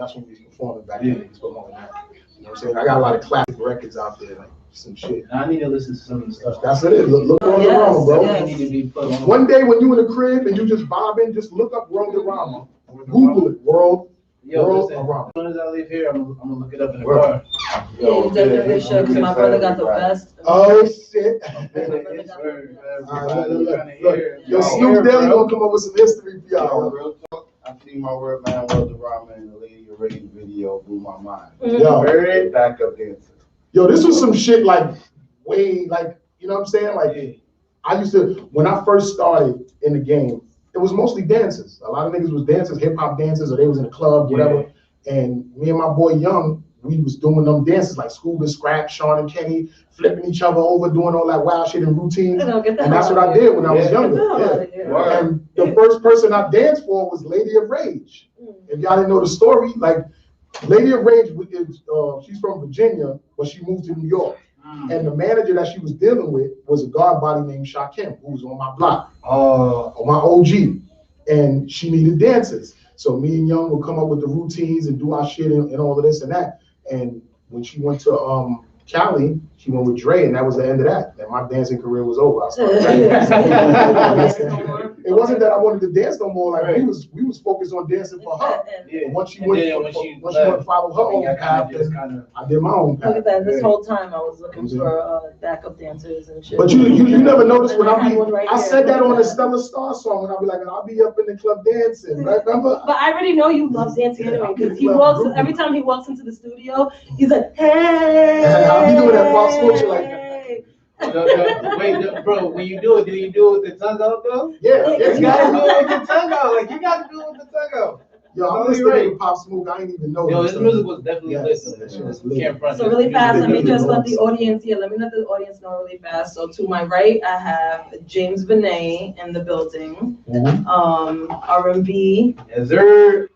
that's when we was performing back then. We was promoting that. You know what I'm saying? I got a lot of classic records out there, like some shit. I need to listen to some of the stuff. That's it. Look Rama, bro. Yes. Need to be put on. One day when you in the crib and you just bobbing, just look up World of Rama. Google it, World of Rama. As soon as I leave here, I'm gonna look it up in the car. Yeah, you definitely should, because my brother got the best. Oh shit. Yo, Snoop Deli gonna come up with some history for y'all. Real talk, I seen my word man World of Rama in the Lady of Rage video, blew my mind. Yo, Very backup dancer. Yo, this was some shit like way like, you know what I'm saying? Like I used to, when I first started in the game, it was mostly dancers. A lot of niggas was dancers, hip hop dancers, or they was in the club, whatever. And me and my boy Young, we was doing them dances like Scuba, Scrap, Sean and Kenny, flipping each other over, doing all that wild shit and routines. And that's what I did when I was younger. Yeah. And the first person I danced for was Lady of Rage. If y'all didn't know the story, like Lady of Rage is she's from Virginia, but she moved to New York. And the manager that she was dealing with was a guard body named Shakim, who was on my block, on my OG. And she needed dancers. So me and Young would come up with the routines and do our shit and all of this and that. And when she went to Cali, she went with Dre, and that was the end of that. And my dancing career was over. It wasn't that I wanted to dance no more. Like we was focused on dancing for her. Once she went to follow her own path, I did my own path. Look at that. This whole time I was looking for backup dancers and shit. But you never noticed when I said that on the Stella Star song when I be like, I'll be up in the club dancing, right? Remember? But I already know you love dancing anyway, because he walks every time he walks into the studio, he's like, hey. I'll be doing that pop sculpture like that. Wait, bro, when you do it with the tongue out though? Yeah, you gotta do it with the tongue out. Like you gotta do it with the tongue out. Yo, I'm listening to Pop Smoke. I ain't even know. Yo, this music was definitely lit. So really fast, let me just let the audience know really fast. So to my right, I have James Benet in the building. R&B. Yes, sir.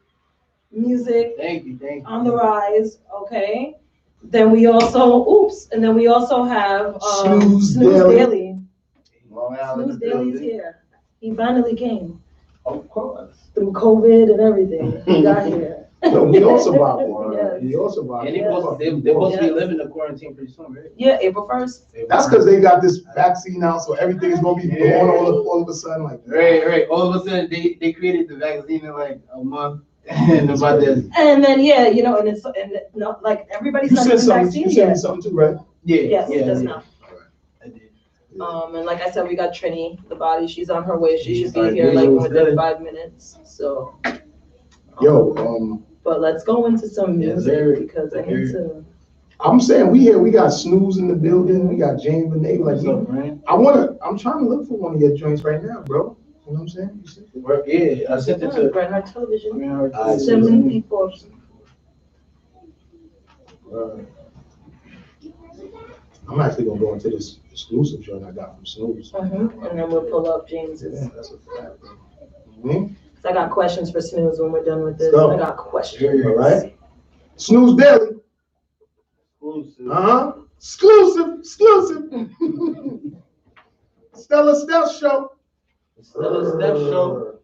Music. Thank you. On the rise. Okay. Then we also have Snooze Daily. Well, Snooze Daily's here. He finally came. Of course. Through COVID and everything. He got here. So we all survived. Yes. We all survived. And they're supposed to be living the quarantine pretty soon, right? Yeah, April 1st. That's because they got this vaccine now, so everything is gonna be going all of a sudden like that. Right. All of a sudden they created the vaccine in like a month. And about this. And then like everybody's not even vaccinated yet. You sent me something too, right? Yes, it does Yeah. now. I did. And like I said, we got Trini, the body. She's on her way. She should be here like within 5 minutes. So. But let's go into some music because I need to. I'm saying we got Snooze in the building. We got James Benet. I'm trying to look for one of your joints right now, bro. You know what I'm saying? You sent it? Yeah, I sent it to Bernhard Television. Bernhard. 74. I'm actually gonna go into this exclusive joint I got from Snooze. And then we'll pull up James's. Yeah, that's a fact. I got questions for Snooze when we're done with this. So, I got questions. All right. Snooze Daily. Exclusive. Stella Steph Show. Stella Steph Show.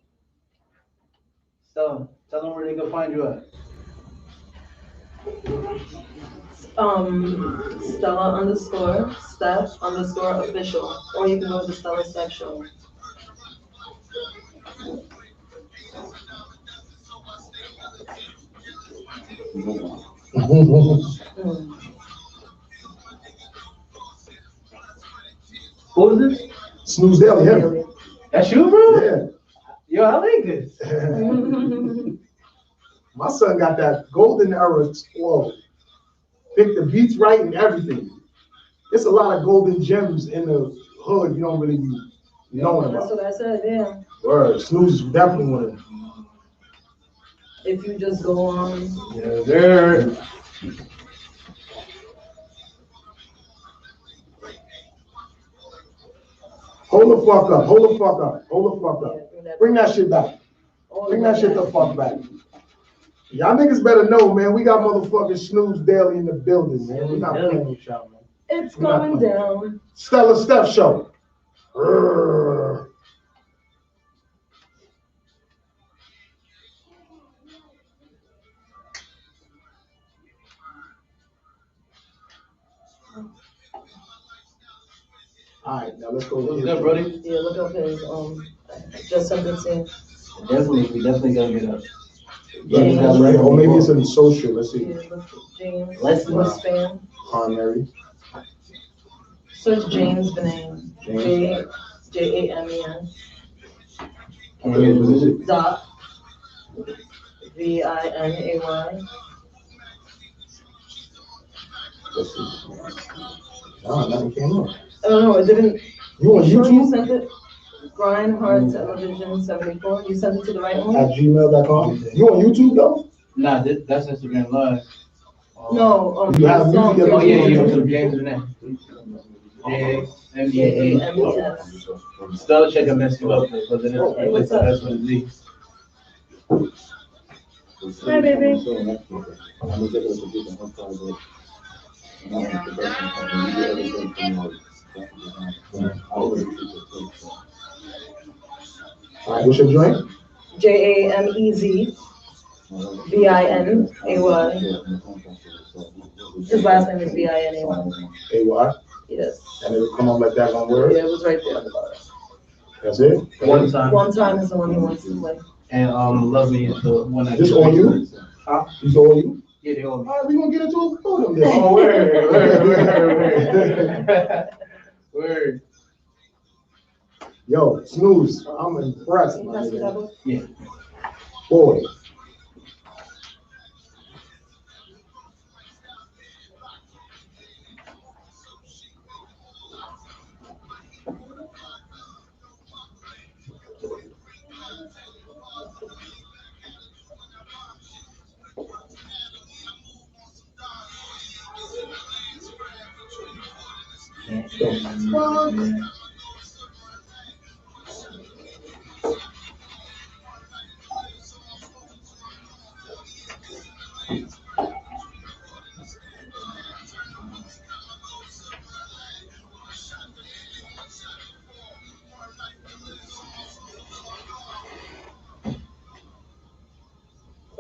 Tell them where they can find you at. Stella_Steph_official, or you can go to Stella Steph Show. What was this? Snooze Daily, yeah. That's you, bro? Yeah. Yo, I like this. My son got that golden era flow. Pick the beats right and everything. It's a lot of golden gems in the hood you don't really be knowing about. That's what I said, yeah. Word, Snooze is definitely one of them. If you just go on. Yeah, there. Hold the fuck up. Bring that shit back. Bring that shit the fuck back. Y'all niggas better know, man. We got motherfucking Snooze Daily in the building, man. We're not playing with y'all, man. It's going down. Stella Steph Show. Alright, now let's go. What's good, Brody? Yeah, look up his, just sent it to you. We definitely gotta get up. James. Or maybe it's in social, let's see. Yeah, look, James, Let's look see. spam. Primary. Search James Benin. James. Jamen. What is it? Dot. Vinay. Let's see. Oh, nothing came up. I don't know, it didn't. You on Sure you YouTube? sent it? Grind Hard Television 74. You sent it to the right one? At gmail.com. You on YouTube though? Nah, that's Instagram Live. No, You have song. music Oh, yeah, YouTube. James Benet. James. Stella check a mess you up because it is. Hey, what's up? That's what it is. Hi, baby. Alright, what's your joint? JAMEZ. VINAY. His last name is VINAY. AY? Yes. And it'll come up like that one word? Yeah, it was right there on the bottom. That's it? One time. One time is the one he wants to play. And Love Me is the one I. This all you? Huh? These all you? Yeah, they all me. Alright, we gonna get into a photo then. Oh, word. Word. Yo, Snooze, I'm impressed, Can you my pass me that nigga. book? Yeah. Boy.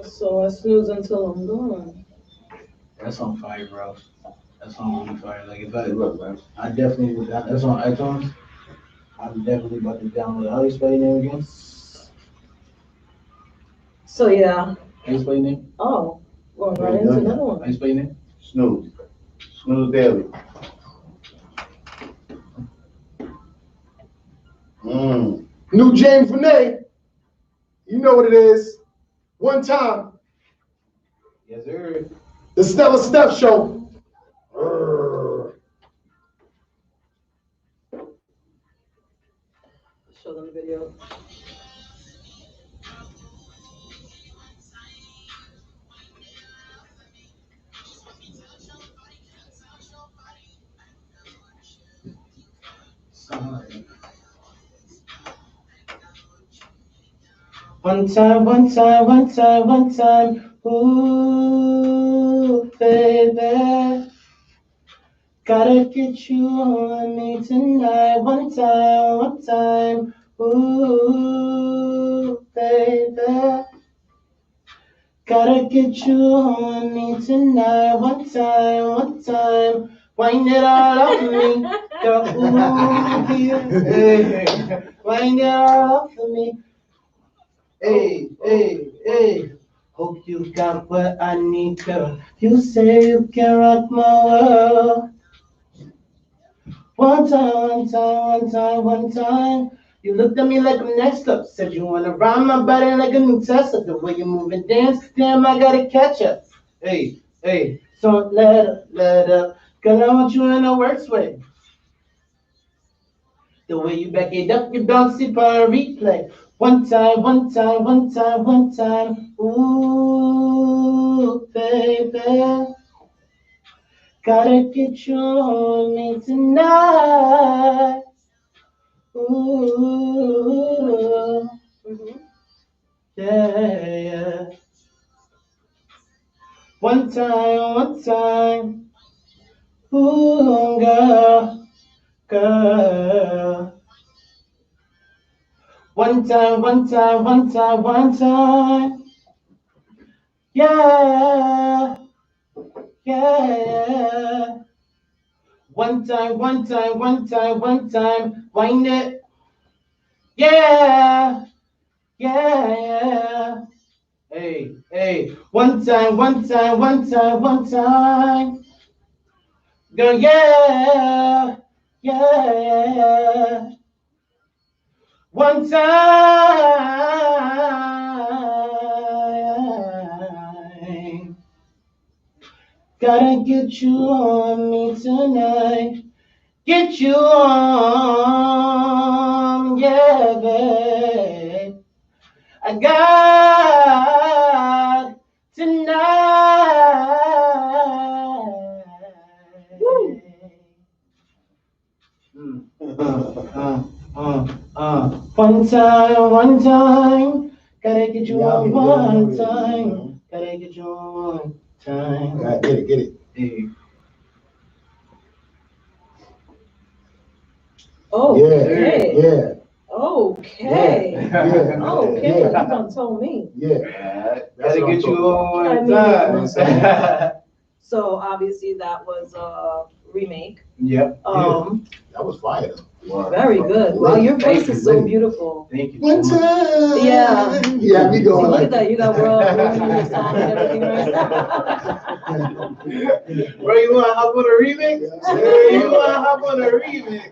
So I snooze until I'm gone. That's on fire, bro. That's on really fire. Like if I definitely would. That's on iTunes. I'm definitely about to download. How you spell your name again? So yeah. How you spell your name? Oh, going right into another How one. you spell your name? Snooze. Snooze Daily. New James Benet. You know what it is. One time, Yes, sir. the Steph Show. Show them the video. Sorry. One time. Ooh, baby. Gotta get you on me tonight. One time. Ooh, baby. Gotta get you on me tonight. One time. Wind it all up me. Girl, ooh, yeah. Hey. Wind it all up for me. Hey. Hope you got what I need, girl. You say you can rock my world. One time. You looked at me like I'm next up. Said you wanna ride my body like a new Tesla. The way you move and dance, damn, I gotta catch up. Hey. So let up. Girl, I want you in a works way. The way you back it up, you bounce it for a replay. One time. Ooh, baby. Gotta get you on me tonight. Ooh, yeah. One time. Ooh, girl. One time. Yeah. One time, one time, one time, one time. Wind it. Yeah. Yeah, yeah. Hey, hey. One time, one time, one time, one time. Girl, yeah. Yeah, yeah. One time. Gotta get you on me tonight. Get you on, yeah, babe. I got tonight. Woo. One time, gotta get you on one time. Gotta get you on time. Get it. Hey. Oh, Yeah, okay. yeah. Okay. Yeah. Okay, you Yeah. done told me. Yeah. Gotta get you on I one mean, time. So obviously that was a remake. Yep. That was fire. Very good. Wow, your voice is so beautiful. Thank you. One so much. time. Yeah. Yeah, we See, going look like at that. You got world in your song and everything right now. Bro, you wanna hop on a remix? Yeah. You wanna hop on a remix?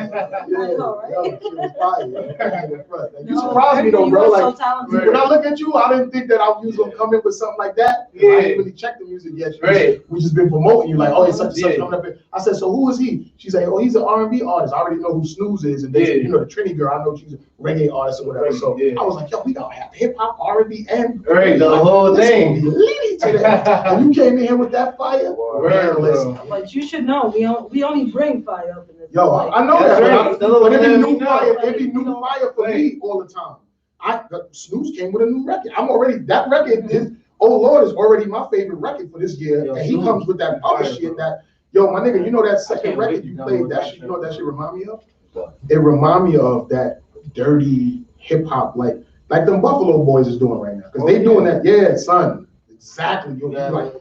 I know, right? Yo, she was fire. You No, surprised me though, you bro. are Like so talented. when I look at you, I didn't think that I was gonna come in with something like that. I Yeah. didn't really check the music yet. Right. We just been promoting you, like, oh, it's such and such Yeah. coming up. I said, so who is he? She said, oh, he's an R&B artist. I already know who Snooze is, and they said, Yeah. you know, the Trini girl. I know she's a reggae artist or whatever. So Yeah. I was like, yo, we gotta have hip hop, R&B, and Right, the whole this thing. gonna be litty today. And you came in here with that fire. Word, Man, bro. listen. But you should know, we only bring fire up in this. Yo, place. I know That's that, right. but it be Let new me fire. know. It be new fire for me all the time. Snooze came with a new record. I'm already that record. Oh Lord is already my favorite record for this year, Yo, and he Snooze comes with that other fire, shit. bro. That yo, my nigga, you know that I second can't record wait you to played? download That that shit, you shit. know what that shit remind me of? It remind me of that dirty hip hop, like them Buffalo Boys is doing right now, because they doing that. Yeah, son. Exactly. You like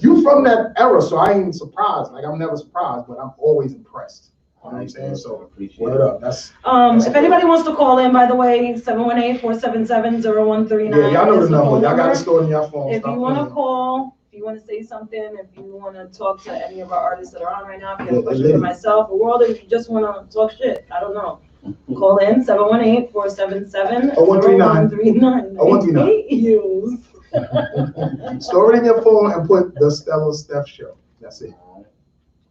you from that era, so I ain't surprised. Like I'm never surprised, but I'm always impressed. You know what I'm saying? So word up. That's if anybody wants to call in, by the way, 718-477-0139. yeah, y'all know the is number. Y'all got number. it stored in your phone. If Stop you want to playing. call, if you want to say something, if you want to talk to any of our artists that are on right now, if you have a Yeah, question for myself or World, or if you just want to talk shit, I don't know. Call in 718-477-0139. 0139. I hate you. Store it in your phone and put the Stella Steph Show. That's it.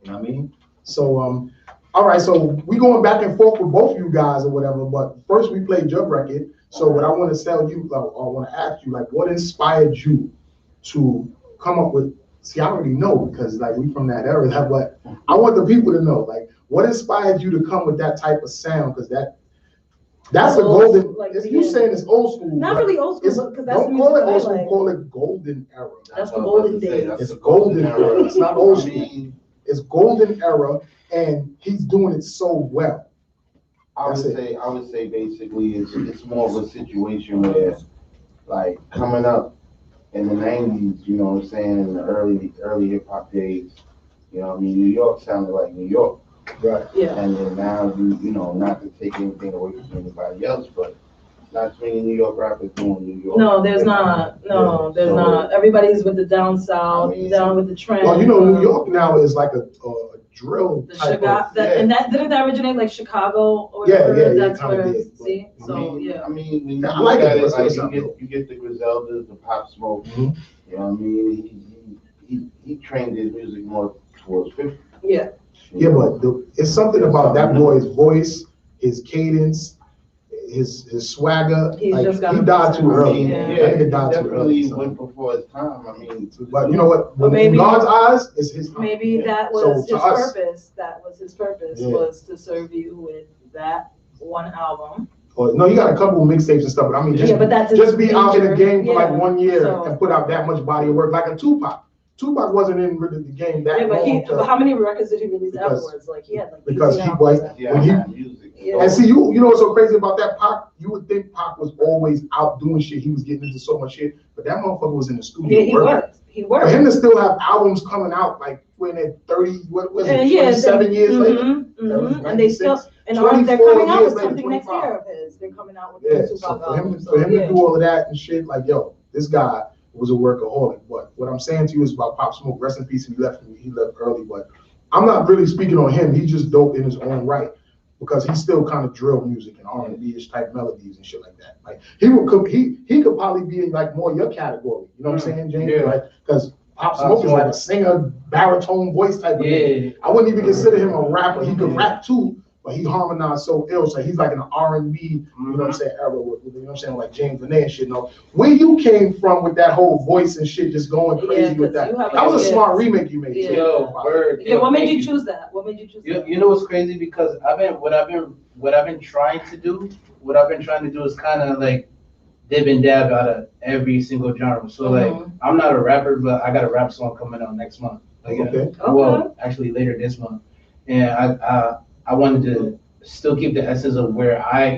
You know what I mean? So all right, so we going back and forth with both you guys or whatever, but first we played your record. So what I want to tell you, I want to ask you, like, what inspired you to come up with, see, I already know, because like we from that era, but I want the people to know, like, what inspired you to come with that type of sound? Because that's a golden, like, you saying it's old school. Not really old school, because that's the don't call music it that I old school, like. call it golden era. That's the golden days. It's golden era. It's not old school. It's golden era, and he's doing it so well. I would say basically it's more of a situation where, like, coming up in the 90s, you know what I'm saying, in the early hip hop days, you know what I mean, New York sounded like New York. Right. Yeah. And then now, you know, not to take anything away from anybody else, but not too many New York rappers doing New York. No, there's not. No, there's not. Everybody's with the down south, down with the trend. Well, you know, New York now is like a drill The type Chicago, of, yeah. and that didn't that originate like Chicago or Yeah, whatever? yeah, That's kinda where. did, but- See, so yeah. I mean, when you I look like at it. it, Let's like say something. you get the Griseldas, the Pop Smoke. Mhm. You know what I mean? He trained his music more towards 50. Yeah. Yeah, but it's something about that boy's voice, his cadence, his swagger. He's like, just got he a died too early. Yeah. That nigga died too definitely early. So. went before his time. I mean, But you know what? But In maybe- God's eyes, it's his time. Maybe that So was to his us- purpose. That was his purpose, Yeah. was to serve you with that one album. Or, no, you got a couple of mixtapes and stuff, but I mean, Yeah, but that's just be out in the game for like yeah. 1 year So- and put out that much body of work, like a Tupac. Tupac wasn't in really the game that Yeah, but long. but how many records did he release Because- afterwards? Like he had like because 18 he albums was- after. yeah, when he- music. Yeah. And see, you know what's so crazy about that Pac? You would think Pac was always out doing shit. He was getting into so much shit, but that motherfucker was in the studio Yeah, he working. worked. he For worked. him to still have albums coming out like when they're 30, what was it, And yeah, 27 years later? And they still, and they're 24 coming out years with later, something next 25. year of his. They're coming out with Yeah, the so Tupac for him, album. for him to do all of that and shit, like, yo, this guy was a workaholic. But what I'm saying to you is about Pop Smoke. Rest in peace. He left early, but I'm not really speaking on him. He's just dope in his own right because he's still kind of drill music and R&B-ish type melodies and shit like that. Like he could probably be in like more your category. You know what I'm saying, James? Yeah. Like because Pop Smoke is like a singer, baritone voice type of thing. I wouldn't even consider him a rapper. He could rap too, but he harmonized so ill. So he's like an R&B, you know what I'm saying, era with, you know what I'm saying, like James Benet and shit. You know, where you came from with that whole voice and shit, just going crazy with that. That was a smart remake you made. Yeah. Yo, word. Yeah, what made you choose that? What made you choose that? You know what's crazy? Because what I've been trying to do is kind of like dib and dab out of every single genre. So like, I'm not a rapper, but I got a rap song coming out next month. Like, well, actually later this month, and I wanted to still keep the essence of where I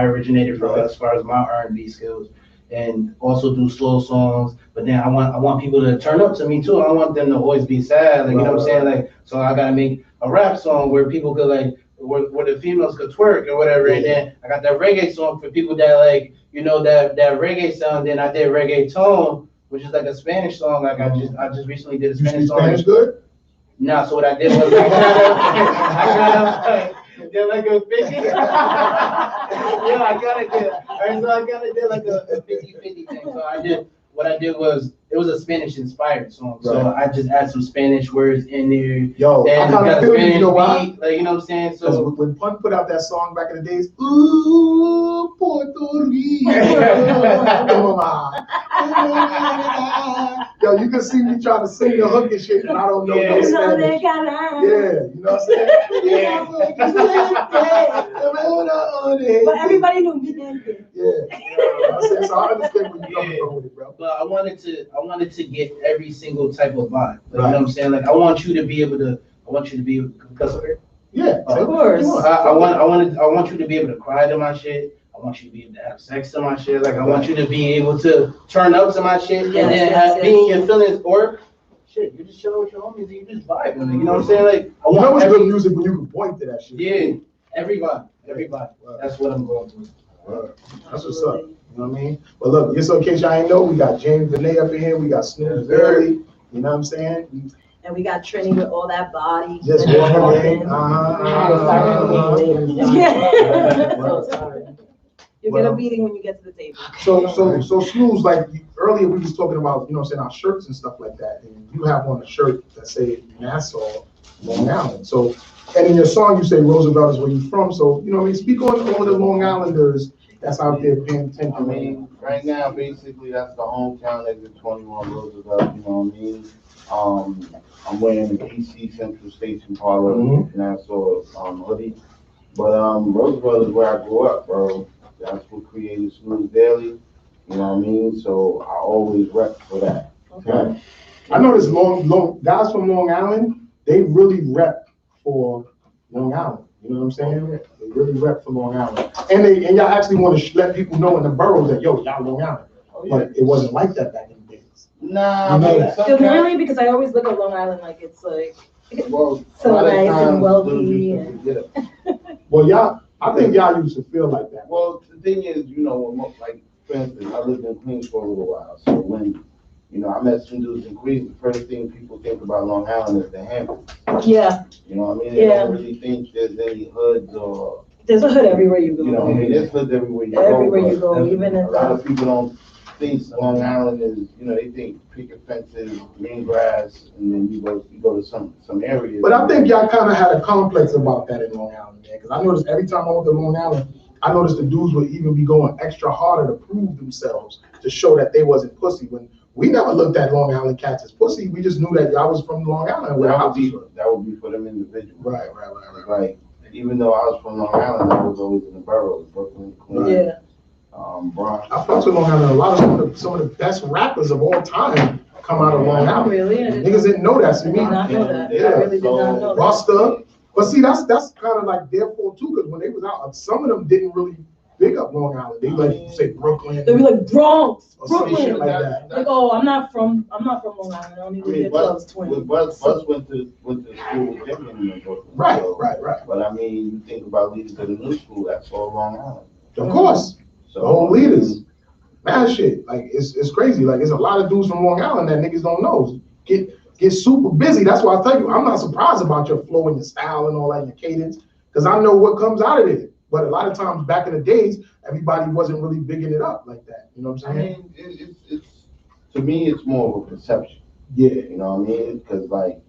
originated from as far as my R&B skills, and also do slow songs. But then I want people to turn up to me too. I don't want them to always be sad. Like, you know what I'm saying? Like, so I gotta make a rap song where people could like, where the females could twerk or whatever. And then I got that reggae song for people that like, you know, that reggae sound. Then I did reggaeton, which is like a Spanish song. Like I just recently did a Spanish song. Spanish good? No, so what I did was I did like a 50. Yeah, I gotta do like a 50-50 thing. So what I did was, it was a Spanish inspired song. So I just add some Spanish words in there. Yo, I kind of feel you know why? Beat, like, you know what I'm saying? So when Pun put out that song back in the days, ooh, Puerto Rico. Yo, you can see me trying to sing the hook and shit, and I don't know no Spanish. Yeah, you know what I'm saying? But everybody knew me then. Yeah. So I understand where you're coming from with it, bro. But I wanted to get every single type of vibe. Like, you know what I'm saying? Like I want you to be able to because of her. Yeah, of course. I want you to be able to cry to my shit. I want you to be able to have sex to my shit. Like I want you to be able to turn up to my shit and then be in your feelings, or shit, you're just chilling with your homies and you just vibing. Like, you know what I'm saying? Like I want good music when you can point to that shit. Yeah, everybody. That's what I'm going through. That's what's up. You know what I mean? But look, just in case y'all ain't know, we got James Benet up in here. We got Snoop Early. You know what I'm saying? And we got Trini with all that body. Just walking. You get a beating when you get to the table. So Snooze, like earlier we was talking about, you know what I'm saying, our shirts and stuff like that. And you have on a shirt that say Nassau, Long Island. So, and in your song you say Roosevelt is where you're from. So, you know what I mean? Speak on all the Long Islanders that's out there paying attention. I mean, right now, basically, that's the hometown exit 21 Roosevelt, you know what I mean? I'm wearing the PC Central Station Parlor Nassau hoodie. But Roosevelt is where I grew up, bro. That's what created Snooze Daily, you know what I mean? So I always rep for that. Okay. I noticed long guys from Long Island, they really rep for Long Island. You know what I'm saying? They really rep for Long Island. And y'all actually want to let people know in the boroughs that, yo, y'all Long Island. But it wasn't like that back in the days. Nah, you know that. Really? Because I always look at Long Island like it's like well, so nice and wealthy. Well, y'all, I think y'all used to feel like that. Well, the thing is, you know, like, for instance, I lived in Queens for a little while. So when, you know, I met some dudes in Queens, the first thing people think about Long Island is the Hamptons. Yeah. You know what I mean? They don't really think there's any hoods or... There's a hood everywhere you go. You know what I mean? There's hoods everywhere you go. Everywhere you go, even in... A lot of people don't think Long Island is, you know, they think picket fences, green grass, and then you go to some areas. But I think y'all kind of had a complex about that in Long Island, man. Because I noticed every time I went to Long Island, I noticed the dudes would even be going extra harder to prove themselves to show that they wasn't pussy. When we never looked at Long Island cats as pussy, we just knew that y'all was from Long Island. That would be for them individuals. Right. Like, even though I was from Long Island, I was always in the boroughs, Brooklyn, Queens, Bronx. I fucked with Long Island. A lot of some of the best rappers of all time come out of Long Island. Really? Niggas didn't know that. So I did not know that. Yeah. I really did not know that. Busta. But see, that's kind of like their fault too, because when they was out, some of them didn't really big up Long Island. They like to say Brooklyn. They be like Bronx, or some shit Brooklyn. like that. Like, oh, I'm not from Long Island. I don't even get clubs twin. Buzz went to school with them in Brooklyn. Right, So, right, right. But I mean, you think about leaders to the new school, that's all Long Island. Of course, So the whole leaders. Mad shit. Like it's crazy. Like there's a lot of dudes from Long Island that niggas don't know. Get super busy. That's why I tell you, I'm not surprised about your flow and your style and all that, and your cadence, because I know what comes out of it. But a lot of times back in the days, everybody wasn't really bigging it up like that. You know what I'm saying? I mean, it's to me, it's more of a perception. Yeah, You know what I mean? Because like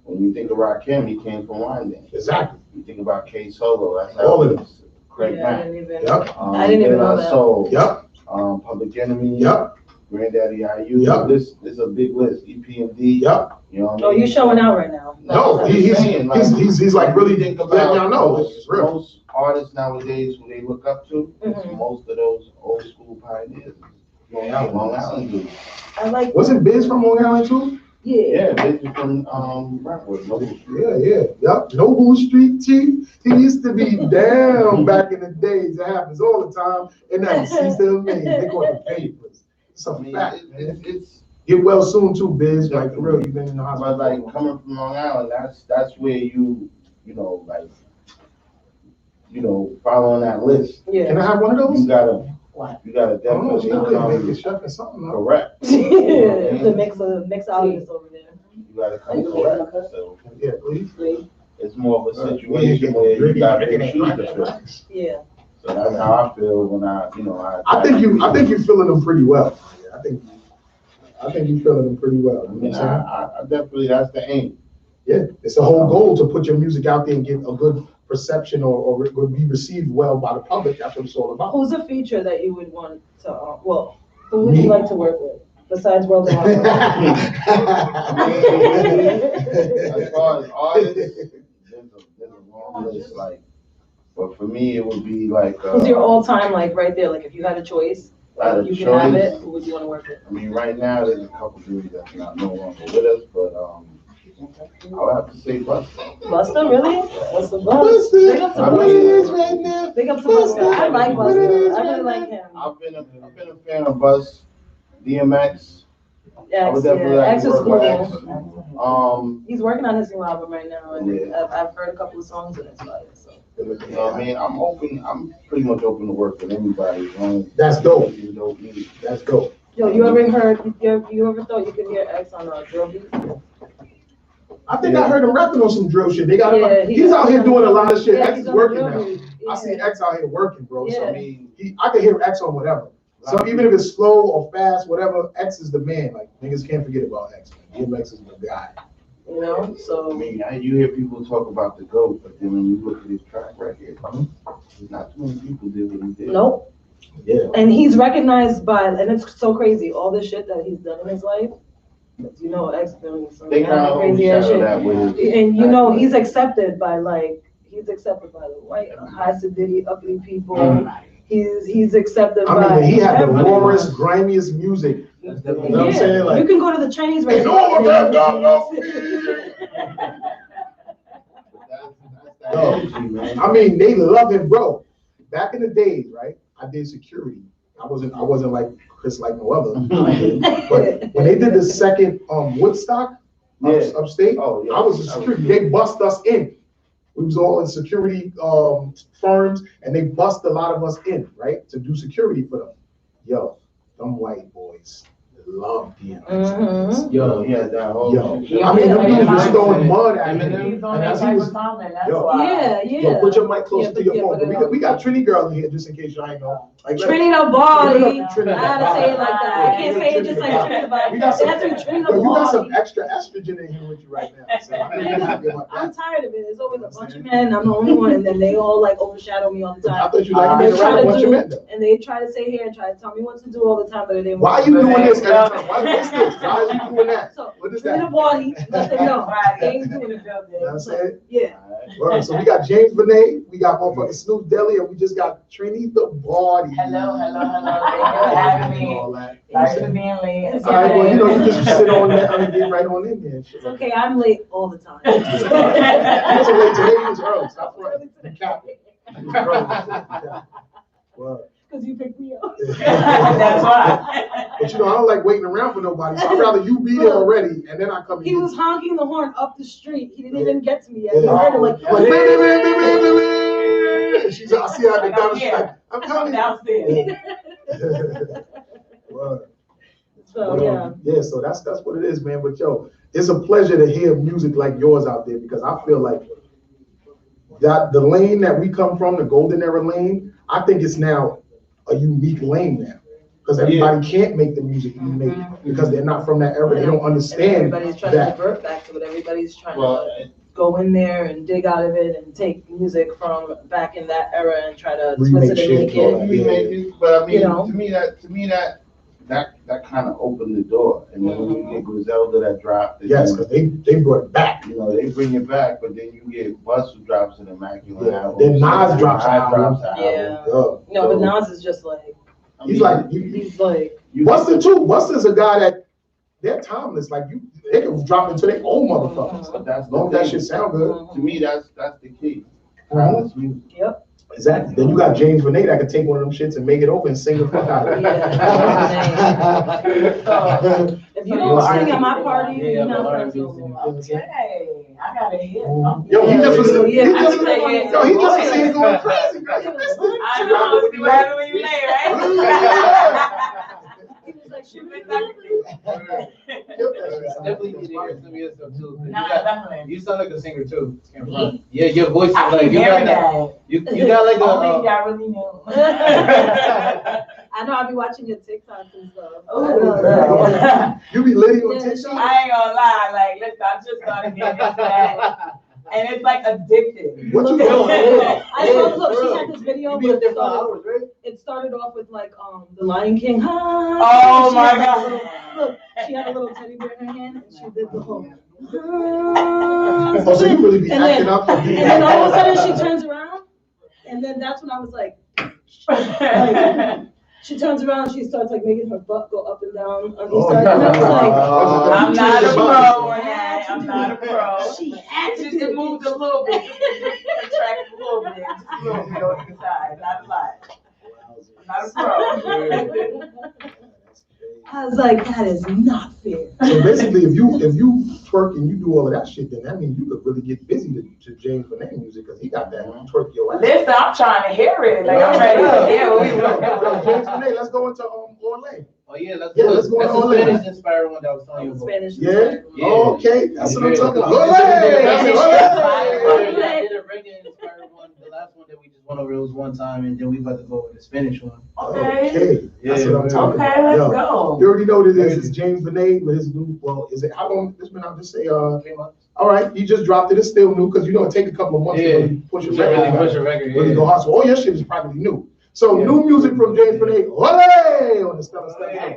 when you think of Rakim, he came from Wyandanch. exactly. You think about K Solo, that's All of them. Craig Yeah, I Mack. didn't even. Yep. I didn't even know that. Soul, Yep. Public Enemy. Yep. Granddaddy IU. Yep. This is a big list. EPMD. Yep. You know what I Oh, mean? you showing out right now. No, I'm just saying, he's like really think letting about y'all know. It's real. most artists nowadays who they look up to. Mhm. Most of those old school pioneers. Long Island dudes. I like. Wasn't Biz from Long Island too? Yeah. Yeah, this is from Brentwood, Noble Street. Yeah. Yep. Noble Street Chief. He used to be down back in the days. It happens all the time. And now he's still made. They call it the papers. It's a I mean, fact, man. it's Get well soon too, Biz. Like for real, you've been in the hospital. but like coming from Long Island, that's where you know, like, following that list. Yeah. Can I have one of those? You gotta What? I don't know. definitely She make come it chef or something. Huh? correct. Yeah, the mixologist over there. You gotta come correct. So Yeah, please. it's more of a situation where you got big shoes to fill. Yeah. So that's how I feel when I think you're feeling them pretty well. I think you're feeling them pretty well. I You know mean, what I'm saying? I definitely, that's the aim. Yeah, it's the whole goal to put your music out there and get a good perception or be received well by the public. That's what it's all about. Who's a feature that you would want to? Who would you like to work with besides World War? As far as artists, there's a long list, like, but for me, it would be like, Who's your all-time, like, right there? Like, if you had a choice, Out of you can have choice? it. Who would you want to work with? I mean, right now, there's a couple dudes that's not no longer with us, but, I would have to say Busta. Busta, really? What's the Bust? Busta, Big up to what it is Busta. right now. Big up to Busta. I like What it is Busta. I really right like him. I've been a fan of Bus, DMX. I would X, definitely yeah. like X to is work with cool. X. He's working on his new album right now, and Yeah. I've heard a couple of songs in it. So. You know what I mean? I'm pretty much open to work with anybody. As long as That's dope. you know me. That's dope. Yo, you ever thought you could hear X on a drill beat? I think I heard him rapping on some drill shit. They got him. Yeah, He's out here doing a lot of shit. Yeah, X he's is on working the drill now. beat. I see Yeah. X out here working, bro. So I Yeah. mean, I can hear X on whatever. So even if it's slow or fast, whatever, X is the man. Like niggas can't forget about X. Man. DMX is the guy. You know, I so mean, you hear people talk about the GOAT, but then when you look at his track record, not too many people did what he did. nope. Yeah. And he's recognized by, and it's so crazy, all the shit that he's done in his life. You know, X doing some They kind of crazy ass overshadow shit. that with his. And you know, he's accepted by the white, high city, uppity people. He's accepted by. I mean, he had the everybody. rawest, grimiest music. You know what I'm saying? You Like, can go to the Chinese It's restaurant. all I mean, they love him, bro. Back in the days, right? I did security. I wasn't like Chris like no other. But when they did the second Woodstock upstate, I was a security. They bust us in. We was all in security firms, and they bust a lot of us in, right, to do security for them. Yo, them white boys love DMX. Yo, yeah, that whole. Yo, I mean, them dudes was throwing mud at him. He's on And that as he type was, of comment, that's yo, why. Yeah. yo, put your mic closer to your Yeah, phone. put it But up. we got Trini girl in here, just in case y'all ain't know. Like, Trinidad body. I Trinidad had to body. say it like that. I can't say it just like Trinidad body. We got some, It has to be Trinidad yo, you got some body. extra estrogen in here with you right now. So I'm really happy about I'm that. tired of it. There's always a bunch of men. I'm the only one, and then they all like overshadow me all the I time. thought you liked And being they try around a to bunch of do, men though. and they try to sit here and try to tell me what to do all the time, but they Why are you doing this every time? What's this? Why are you doing that? So, What is Trinidad that? body, let them know. Right. They ain't doing it. You know what I'm saying? Yeah. All right, so we got James Benet, we got motherfucking Snoop Deli, and we just got Trini the Body. Hello. Thank you for having me. All that. Sorry for being late. It's All right, well, you okay. just sit on that, I mean, get right on in there. and shit. It's okay. I'm late all the time. He wasn't late today, he was early. Stop running. You capping. You was early. Well, Because you picked me up. That's why. but you know, I don't like waiting around for nobody. So I'd rather you be there already, and then I come. He was honking the horn up the street. He didn't even get to me yet. Yeah. He heard it like, She's, I see her down the street. I'm coming. Downstairs. Well, so yeah. Yeah, so that's what it is, man. But yo, it's a pleasure to hear music like yours out there because I feel like that the lane that we come from, the golden era lane, I think it's now a unique lane now. Because everybody can't make the music you make because they're not from that era. They don't understand Everybody's trying that. to revert back to it. Everybody's trying to go in there and dig out of it and take music from back in that era and try to twist it and make it. Remake it. But I mean, You know? to me that kind of opened the door. And then when you get Griselda that dropped. Yes, because they brought it back. You know, they bring it back, but then you get Bus who drops an immaculate album. Then Nas drops an album. Yeah. Yo, No, but Nas is just like, he's like, he's like, Busta too. Busta's a guy that they're timeless. Like they can drop into their own motherfuckers. But that's As long as that shit sound good. To me, that's the key. Timeless music. yep. Exactly. Then you got James Benet that could take one of them shits and make it open and sing the fuck out of it. If you don't sing at my party, you're not friends no Okay, more. I gotta hear. Yo, he just was Yeah, he just I say it. yo, he just was saying going crazy, girl. You missed it. I know, see what happened when you lay, right? He was like, She been like, Definitely need to hear some of your stuff too. 'Cause nah, definitely. you sound like a singer too. Yeah, your voice is I like keep you got hearing that. that. You got like Only a. I really know. I know I'll be watching your TikToks and stuff. Ooh, girl. You be litty on Yeah, TikTok? I ain't gonna lie, like, listen, I just started getting into that. And it's like addictive. What you Yeah. doing? I saw, look, she had this video. You be up there for hours, right? It started off with like the Lion King. Hi. Oh She my had, like, God. a little- Look, she had a little teddy bear in her hand and she did the whole. Oh, so you really be And acting then, up? and then all of a sudden she turns around, and then that's when I was like, she turns around, she starts like making her butt go up and down on each side. And I was like, I'm not a pro on that. I'm not a pro. she had to Just do moved a little bit. Contract a little bit. Just a little bit on the side. Not a lot. I'm not a pro. I was like, that is not fair. So basically, if you twerk and you do all of that shit, then that means you could really get busy to James Benet music because he got that twerk your ass. Listen, I'm trying to hear it. Like, I'm ready to hear what we Yo, James Benet, let's go into Orlando. Oh yeah, let's Yeah, go. let's go That's on the Orlando. Spanish inspired one that I was telling you about. Spanish. Yeah? Yeah. Okay, that's what I'm talking about. Yeah. Olé! Yeah. Olé! I did a reggae inspired one. The last one that we just went over it was one time, and then we about to go with the Spanish one. Okay. Okay, that's what I'm talking Okay, about. let's Yo, go. you already know what it is. It's James Benet with his new, well, is it, how long, this been out, just say, 3 months. all right, you just dropped it, it's still new, because you know, it take a couple of months to Yeah. really push a Really record. push a record, Really yeah. go hard, so all your shit is probably new. So Yeah. new music from James Benet, olé, on the Stella Stella.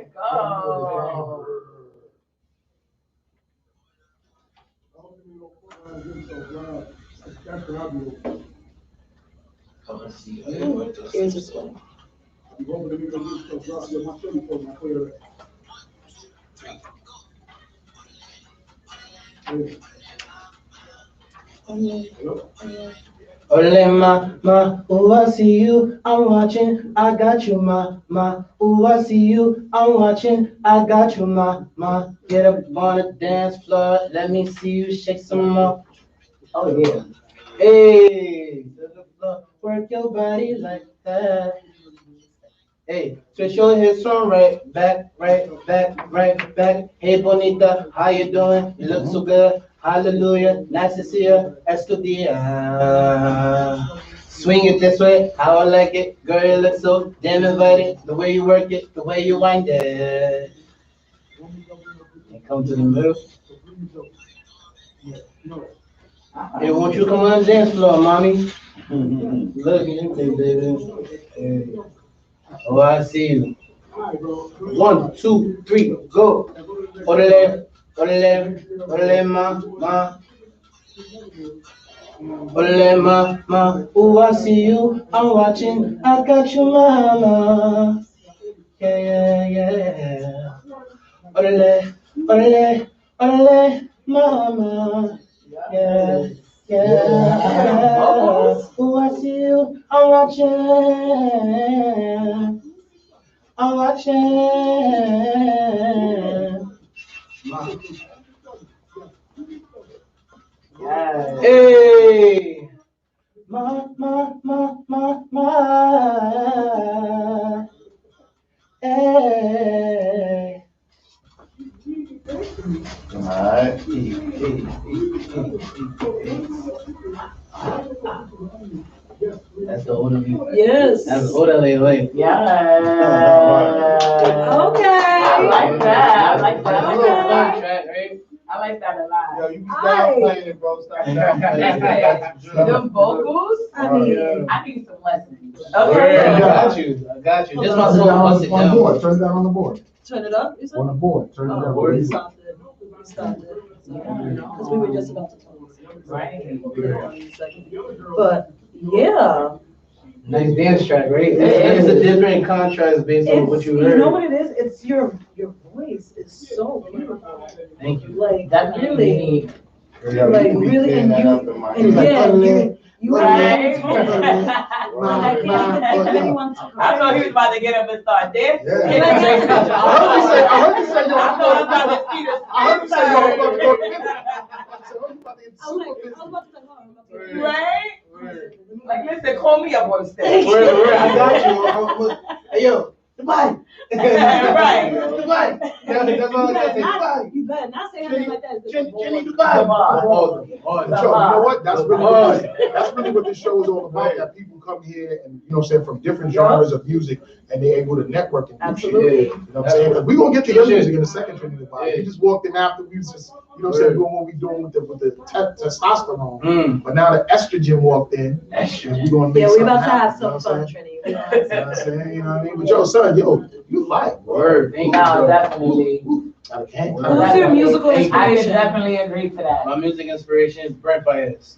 Let's go. Here's this one. Ole ooh, I see you, I'm watching, I got you, ooh, I see you, I'm watching, I got you, get up on the dance floor, let me see you shake some more. Oh yeah. Hey, to the floor, work your body like that. Hey, twist your hips from right back, right back. Hey, bonita, how you doing? You look so good. Hallelujah, nice to see you. Estudia. Swing it this way, how I like it. Girl, you look so damn inviting. The way you work it, the way you wind it. And come to the middle. Hey, won't you come on the dance floor, mommy? Look at me, baby. Hey. Oh, I see you. 1, 2, 3, go. Orale, ma. Orale, ma. Oh, I see you. I'm watching. I got you, mama. Yeah. Orale, mama. Yeah. Yeah. Ooh, I see you. I'm watching. I'm watching. Hey. My. Hey. Alright. That's the older me. Yes. That's the older lady. Yeah. Okay. I like that. I like that. That's a little fun track, right? I like that a lot. Yo, you be downplaying it, bro. Stop downplaying it. The vocals, I mean, I need some lessons. Okay. Yeah. I got you. This is my Turn it song. down Bust it on the down. board. Turn it down on the board. turn it up, you said? On the board. Turn it down. Oh, we stopped it. We stopped it. Because we were just about to talk. Right. But, yeah. Nice dance track, right? It's a different contrast based on what you heard. You know what it is? It's your voice is so beautiful. Thank you. Like, That really. Yo, Like, you be really, saying and that you- up in my And ear. yeah, you Right. have I can't even think of anyone to I thought he was about to get up and start dancing. Yeah. I I heard you say, yo, I thought I was about to see this. I heard you say, yo, I'm about to go. was like, I was about to say, oh, I'm about to go. Right? Like, listen, call me up on stage. Word, I got you. Hey, yo, goodbye. Right. Goodbye. That's all I gotta say. Goodbye. You better not say anything like that. Jenny, goodbye. Yo, you know what? That's really what this show is all about. That people come here and, you know what I'm saying, from different genres of music, and they're able to network and do Absolutely. shit. You know what I'm saying? 'Cause we gonna get to your music in a second, Trinity. You just walked in after we was just, you know what I'm saying, doing what we doing with the testosterone. But now the estrogen walked in. And we gonna make Yeah, we something about to have happen, you know some what I'm fun, saying? Trini. You know what I'm saying? You know what I mean? But yo, son, you like, Word, thank you. No, definitely. Who's your musical I can inspiration? definitely agree to that. My music inspiration, Brent Fayez.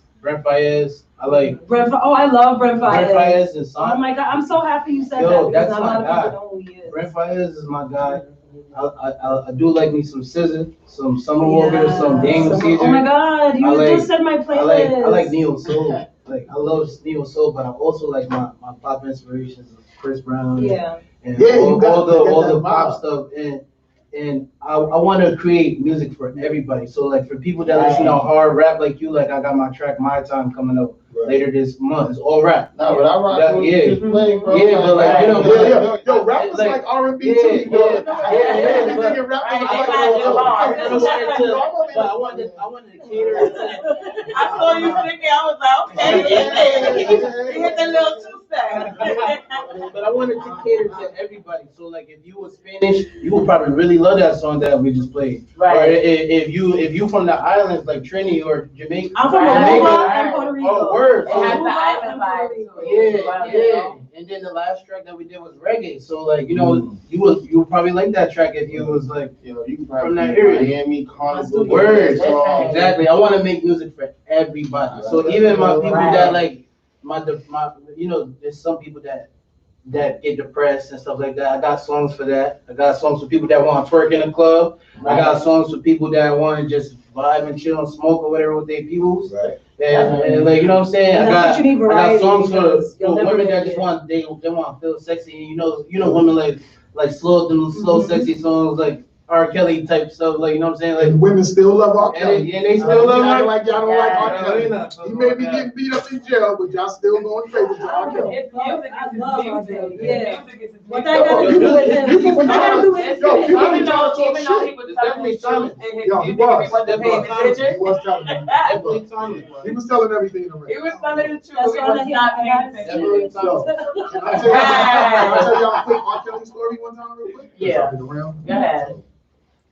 I like I love Brent Brent Fayez. Fayez and Oh Son. my God, I'm so happy you said Yo, that because that's not a my lot of guy. people know who he is. Brent Fayez is my guy. I do like me some SZA, some Summer Walker, some Daniel Caesar. Oh my God, you just said my playlist. I like neo soul. Like I love neo soul, but I also like my pop inspirations of Chris Brown. Yeah. And Yeah, all the that pop vibe. stuff and I want to create music for everybody. So like for people that listen to hard rap like you, like I got my track My Time coming up later this month. It's all rap. No, but I rock with you just playing, bro. Yeah, but like you know, Yo, rap was like R&B yeah, too. but I wanted to cater I saw you thinking, I was like, okay, you hit the little two-step. but I wanted to cater to everybody. So like if you were Spanish, you would probably really love that song that we just played. Right. Or if you from the islands like Trini or Jamaica. I'm from Aruba and Puerto Rico. Oh, word. It has the Aruba island and vibe Puerto Rico. to it. Yeah. And then the last track that we did was reggae. So like, you know, you would probably like that track if you was like, Yo, you can from probably that be area. Miami, Carnival. Word. Listen. Exactly. I want to make music for everybody. So even my people that like my you know, there's some people that get depressed and stuff like that. I got songs for that. I got songs for people that want to twerk in the club. I got songs for people that want to just vibe and chill and smoke or whatever with their peoples. Right. And like, you know what I'm saying? And that's what you need, I got variety, songs because for you'll never women make that just it. want they want to feel sexy. And you know women like slow sexy songs like R. Kelly type stuff. Like, you know what I'm saying? Like, And women still love R. Kelly. and they still love y'all her. like y'all don't like R. Kelly. Yeah. He may be getting beat up in jail, but y'all still going crazy to R. Kelly. His music I is love his R. music. Kelly, His yeah. music is his What music. that got to do with him? What that got to do with him? Yo, people Even be trying to talk though he shit. was It's telling definitely the truth Thomas. in his Yo, he music, was. he wasn't paying He attention. was telling me. Definitely Thomas. He was telling everything in the He ring. was telling the truth. That's He all was that he not paying had. Definitely attention. Yo, Thomas. can I tell y'all a quick R. Kelly story one time real quick? Yeah. Around? Go ahead.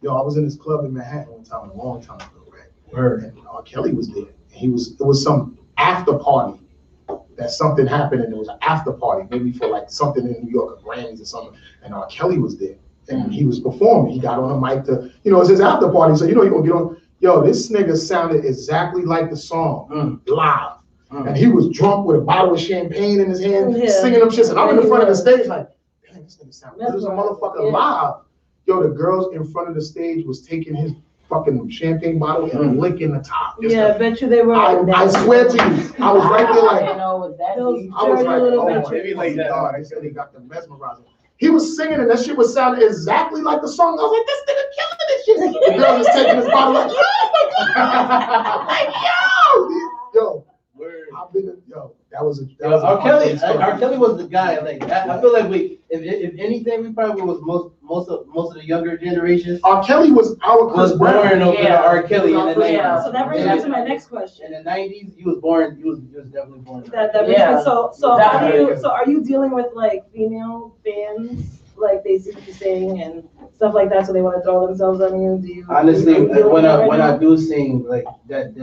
Yo, I was in this club in Manhattan one time, a long time ago, right? Word. And R. Kelly was there. It was some after party that something happened, and it was an after party, maybe for like something in New York, a Grammys or something. And R. Kelly was there, and he was performing. He got on a mic to, it's his after party, so he gonna get on. Yo, this nigga sounded exactly like the song live, and he was drunk with a bottle of champagne in his hand, singing them shits. And I'm in the front of the stage like, damn, this nigga sound good as a motherfucker live. Yo, the girls in front of the stage was taking his fucking champagne bottle and licking the top. Just Yeah, I to- bet you they were. I swear to you, I was right there like, know what that Those means. I was dirty like, little oh my bitches. Maybe like that. God, they said he got the mesmerizing. He was singing and that shit was sounding exactly like the song. I was like, this nigga killing this shit. The girl was taking his bottle like, I'm like, yo, I've been, that was a. R. Kelly was the guy. Like I feel like if anything, we probably was most of the younger generations R. Kelly was our Chris was born Brown. over Yeah. R. Kelly in the Yeah. 90s. So that brings me to my next question. In the 90s, he was born. He was definitely born. That brings Yeah. me, so That how do very you, so are you dealing with like female fans, like they see what you're saying and stuff like that, so they want to throw themselves on you? Do you? Honestly, are you dealing when with that right I now? do sing, like that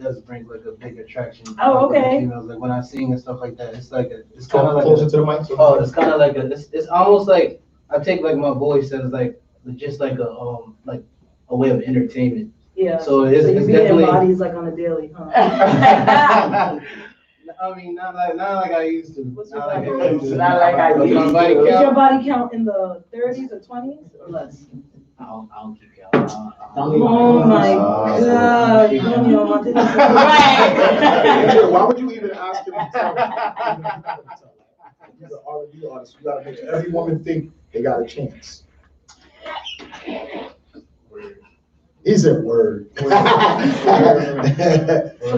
does bring like a big attraction. Oh, like, with the okay. females. Like when I sing and stuff like that, it's kind of Come like closer to the mic. oh, it's kind of like it's almost like I take like my voice as like just like a way of entertainment. Yeah. So it's you be in definitely. bodies like on a daily, huh? I mean, not like I used to. What's your Not like body I used to. Not like I But used my to. body Is your count- body count in the 30s or 20s or less? I don't keep count. Oh my God, you don't even want to. Right. Why would you even ask him to tell me? He's an R&B artist. You gotta make every woman think they got a chance. He said word. So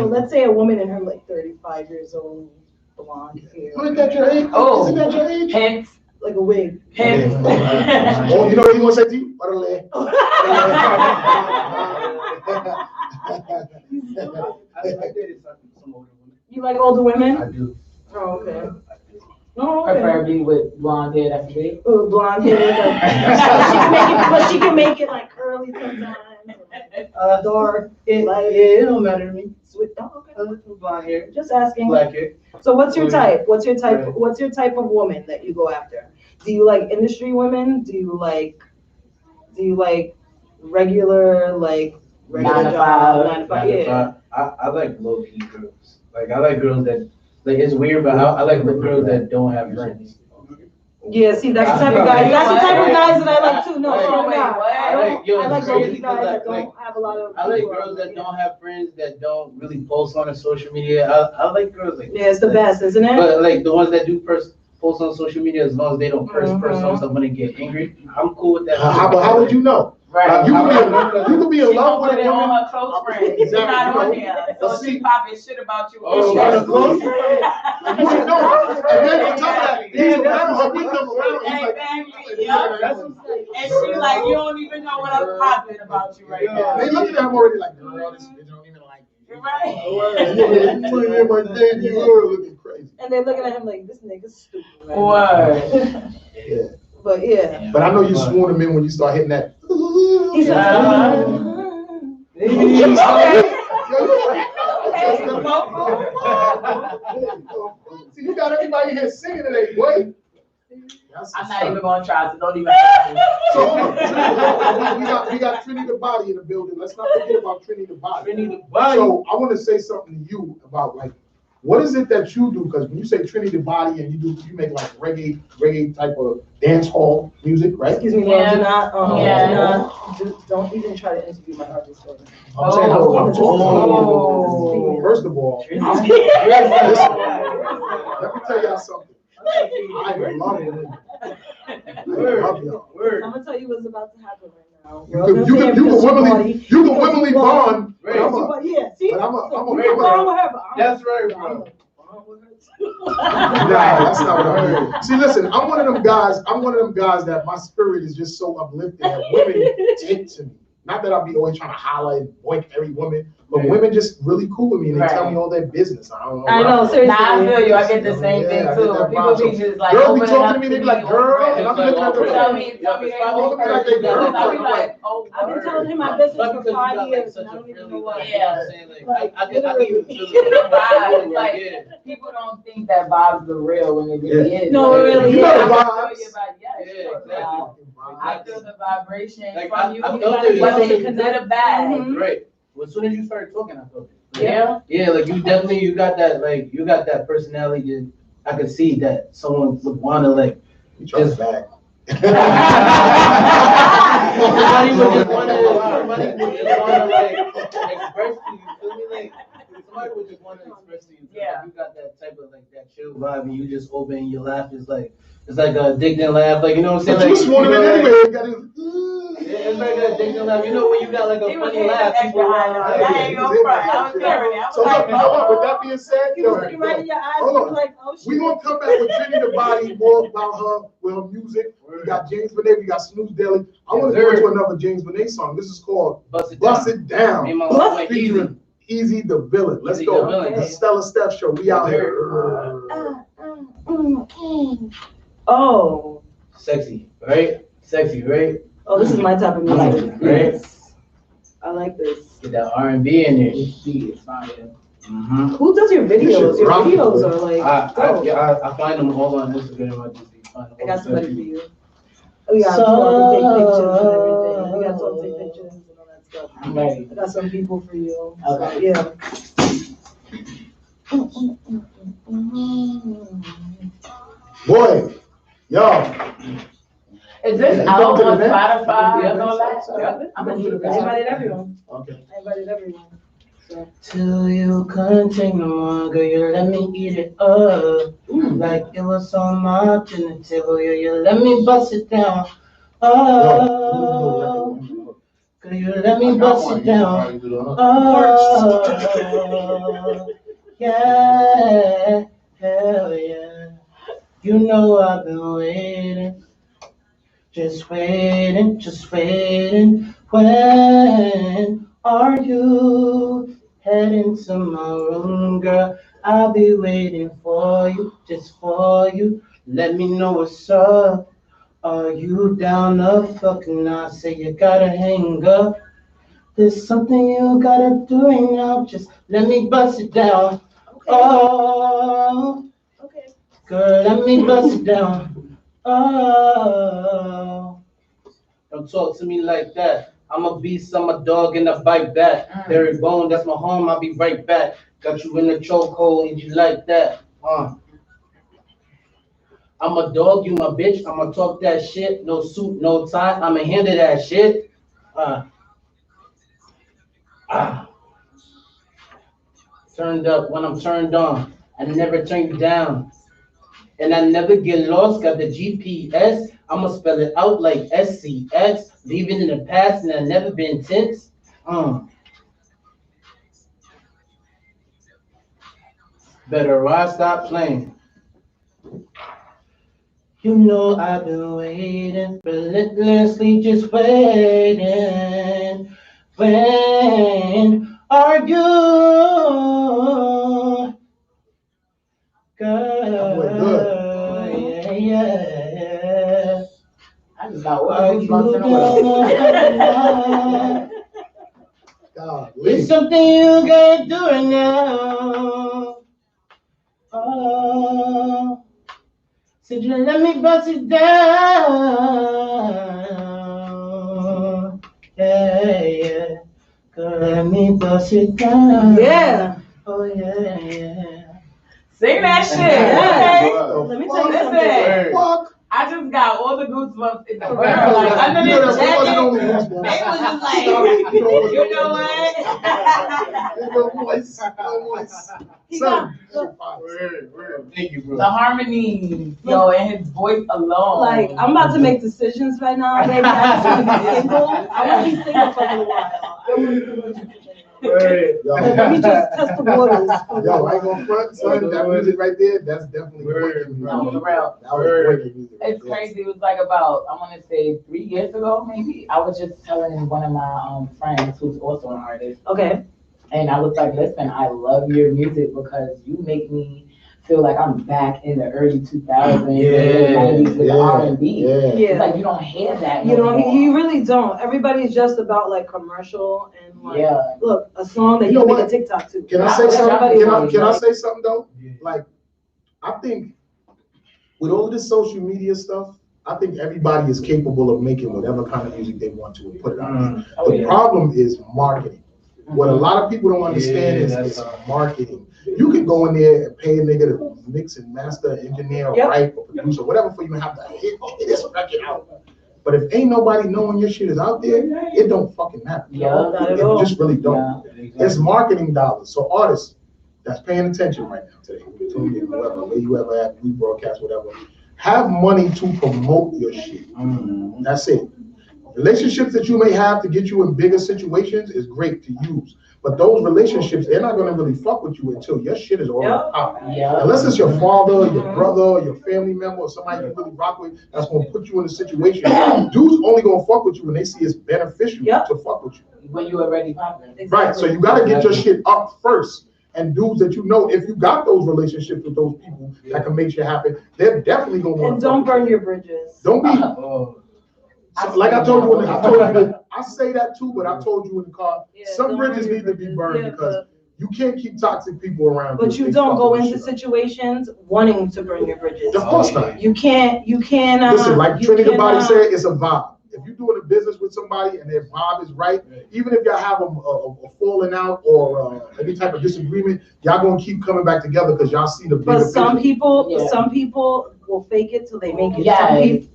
let's say a woman in her like 35 years old, blonde hair, Isn't that your age? Oh. Isn't that your age? Hence, like a wig. hence. Oh, you know what he gonna say to you? Orale. I dated some older women. You like older women? I do. Oh, okay. I do. Oh, okay. Preferably with blonde hair, that's big. Ooh, blonde hair with like, but she can make it like curly sometimes. Dark, light. It don't matter to me. Sweet. Oh, okay. Blonde hair, Just asking. black hair. So what's your type? What's your type? Right. What's your type of woman that you go after? Do you like industry women? Do you like regular Nine to job, five. 9 to 5? Yeah. I like low key girls. Like I like girls that like it's weird, but I like the girls that don't have friends. Yeah, see, that's the type of guys. That's the type of guys that I like too. No, so Wait, not. what? I like Crazy those guys that like- don't have a lot of. I like girls that don't have friends that don't really post on social media. I like girls like Yeah, it's the best, isn't it? But like the ones that do post on social media, as long as they don't curse on someone and get angry, I'm cool with that. How would you know? Right. You could be in She love gonna with put a it on woman. her close friends. She's Exactly, not on you know. there. But So see- she popping shit about you. Oh, That's that's close. close. You should know. And then on top of that, he's the one who come around. He's like, Exactly, yeah. And she like, you don't even know what I'm popping about you right now. they looking at him already like, girl, this bitch don't even like you. Right. You ain't my daddy. You're looking crazy. And they're looking at him like, this nigga's stupid. Right Word. Yeah. But yeah. But I know you swoon him in when you start hitting that. He said, See, you got everybody here singing today, boy. I'm not even gonna try, so don't even. So we got Trinity the Body in the building. Let's not forget about Trinity the Body. So I want to say something to you about like, what is it that you do? Because when you say Trinity the Body and you make like reggae type of dance hall music, right? excuse me, Yeah. do not, Yeah. don't even try to interview my artist. I'm saying, Oh. I'm talking. Oh. First of all, listen, let me tell y'all something. I love it. I love y'all. I'm gonna tell you what's about to happen right now. You can womanly bond, but I'm a, But yeah, see? but I'm You a, can bond with her, but I'm That's right, I'm bro. gonna bond with her too. Nah, that's not what I mean. See, listen, I'm one of them guys that my spirit is just so uplifted that women take to me. Not that I'll be always trying to holler and boink every woman, but women just really cool with me and they tell me all their business. I don't know. I know, seriously. Nah, I feel you. I get the same Yeah, thing I too. get that People vibe. be just like, Girls be opening talking up to me, they be like, me, girl, and I'm looking at them Tell like, me they all looking like they girl. I be like, oh, I've been word. telling him my business But for because you 5 got, like, years, such and I a don't even really, know why. Yeah. I can even feel it. Vibes, like, Yeah. people don't think that vibes are real when it really is. No, it really You know is. the I vibes. feel you about- yes, Yeah, sure. exactly. I feel the vibration Like, from you, I felt it. whether it's good or bad. Mhm. Right. Well, as soon as you started talking, I felt it. Yeah. Yeah, like you got that personality that I could see that someone would want to like. You try to bag. Somebody would just want to like express to you. Feel me? Like somebody would just want to express to you. Yeah. You got that type of like that chill vibe, and you just open your laugh. It's like a addicting laugh. Like you know what I'm saying? But you Like just wanted it anyway. You got it. it's like an addicting laugh. You know when you got like a He was funny hitting laugh, extra people high. laugh. I ain't gonna front. I was hearing it. I was So look, like, you know what? With that being said, You was looking right in your eyes, hold you on. was like, oh shit. We gonna come back with Jenny the Body, more about her with her music. We got James Benet, we got Snoop Deli. I want to go into another James Benet song. This is called Bust It Down. Me and my wife went Featuring Easy the Villain. Let's Easy go. the Villain. The Stella Steph Show. We out here. Oh. Sexy, right? Sexy, right? Oh, this is my type of music. Right? I like this. Get that R&B in there. Mm-hmm. Who does your videos? Your rock, videos bro. are like, I dope. find them all on Instagram. I just be finding I got all somebody the for you. We got to take pictures and everything. We got to take pictures and all that stuff. Right. I got some people for you. Okay. Yeah. Boy, yo. Is this You out come to the on event? Spotify You and all that? come to the event? I'm You come to the gonna event? I invited everyone. Okay. I invited everyone. So. Till you couldn't take no more, girl, you let me eat it up. Like it was so much in the table, yeah, you let me bust it down. Oh, girl, you let me bust it down. Oh, yeah, hell yeah. You know I've been waiting, just waiting, just waiting. When are you heading to my room, girl? I'll be waiting for you, just for you. Let me know what's up. Are you down to fucking now? Say you gotta hang up. There's something you gotta do right now. Just let me bust it down. Oh, Okay. girl, let me bust it down. Oh, don't talk to me like that. I'm a beast, I'm a dog, and I bite back. Barry Bone, that's my home, I'll be right back. Got you in the chokehold, and you like that. I'm a dog, you my bitch, I'ma talk that shit. No suit, no tie, I'ma handle that shit. Turned up when I'm turned on. I never turn you down. And I never get lost, got the GPS. I'ma spell it out like SCX. Leaving in the past and I never been tense. Better ride, stop playing. You know I've been waiting, relentlessly just waiting. When are you, girl? Yeah, yeah. I just got Are all you those months in a row. It's something you gotta do right now. Oh, said you let me bust it down. Yeah, yeah. Girl, let me bust it down. Yeah. Oh, yeah, yeah. Sing that shit. Yeah. Okay. Let me tell you Listen. something. Fuck. I just got all the goosebumps in the world. Like, Like under you know, this that wasn't jacket, only they goosebumps. was just like, You you know what? No voice. No voice. Son, Thank you, bro. The harmony, yo, and his voice alone. Like, I'm about to make decisions right now, baby. I just want to be single. I want to be single for a little while. I want to be Yo, Let me just test the waters. yo, I ain't gonna front, son. That music right there, that's definitely wicked music. No, for real. That was wicked music. It's crazy. It was like about, I want to say 3 years ago, maybe. I was just telling one of my friends who's also an artist. Okay. And I was like, listen, I love your music because you make me feel like I'm back in the early 2000s, early 90s with the R&B. Yeah. It's like you don't hear that You no don't, more. you really don't. Everybody's just about like commercial and like, Yeah. look, a song that You know you make what? a TikTok to. Can I say something? Everybody wants, Can I like- say something though? Like, I think with all of this social media stuff, I think everybody is capable of making whatever kind of music they want to and put it out there. The problem is marketing. What a lot of people don't understand is marketing. You can go in there and pay a nigga to mix and master, engineer, or write, or produce, or whatever for you to have to hit this record out. But if ain't nobody knowing your shit is out there, it don't fucking matter. It just really don't. It's marketing dollars. So artists that's paying attention right now today, whoever, where you ever at, we broadcast, whatever, have money to promote your shit. That's it. Relationships that you may have to get you in bigger situations is great to use. But those relationships, they're not gonna really fuck with you until your shit is already out. Unless it's your father, your brother, your family member, or somebody you really rock with, that's gonna put you in a situation. Dudes only gonna fuck with you when they see it's beneficial to fuck with you. When you already popping. Right, so you gotta get your shit up first. And dudes that you know, if you got those relationships with those people that can make shit happen, they're definitely gonna want to. And don't burn your bridges. Don't be. So, like I told you, I say that too, but I told you in the car, some bridges need to be burned because you can't keep toxic people around. But you don't go into situations wanting to burn your bridges. Of course not. You can't. Listen, like Trinity the Body said, it's a vibe. If you're doing a business with somebody and their vibe is right, even if y'all have a falling out or any type of disagreement, y'all gonna keep coming back together because y'all see the bigger picture. Some people will fake it till they make it.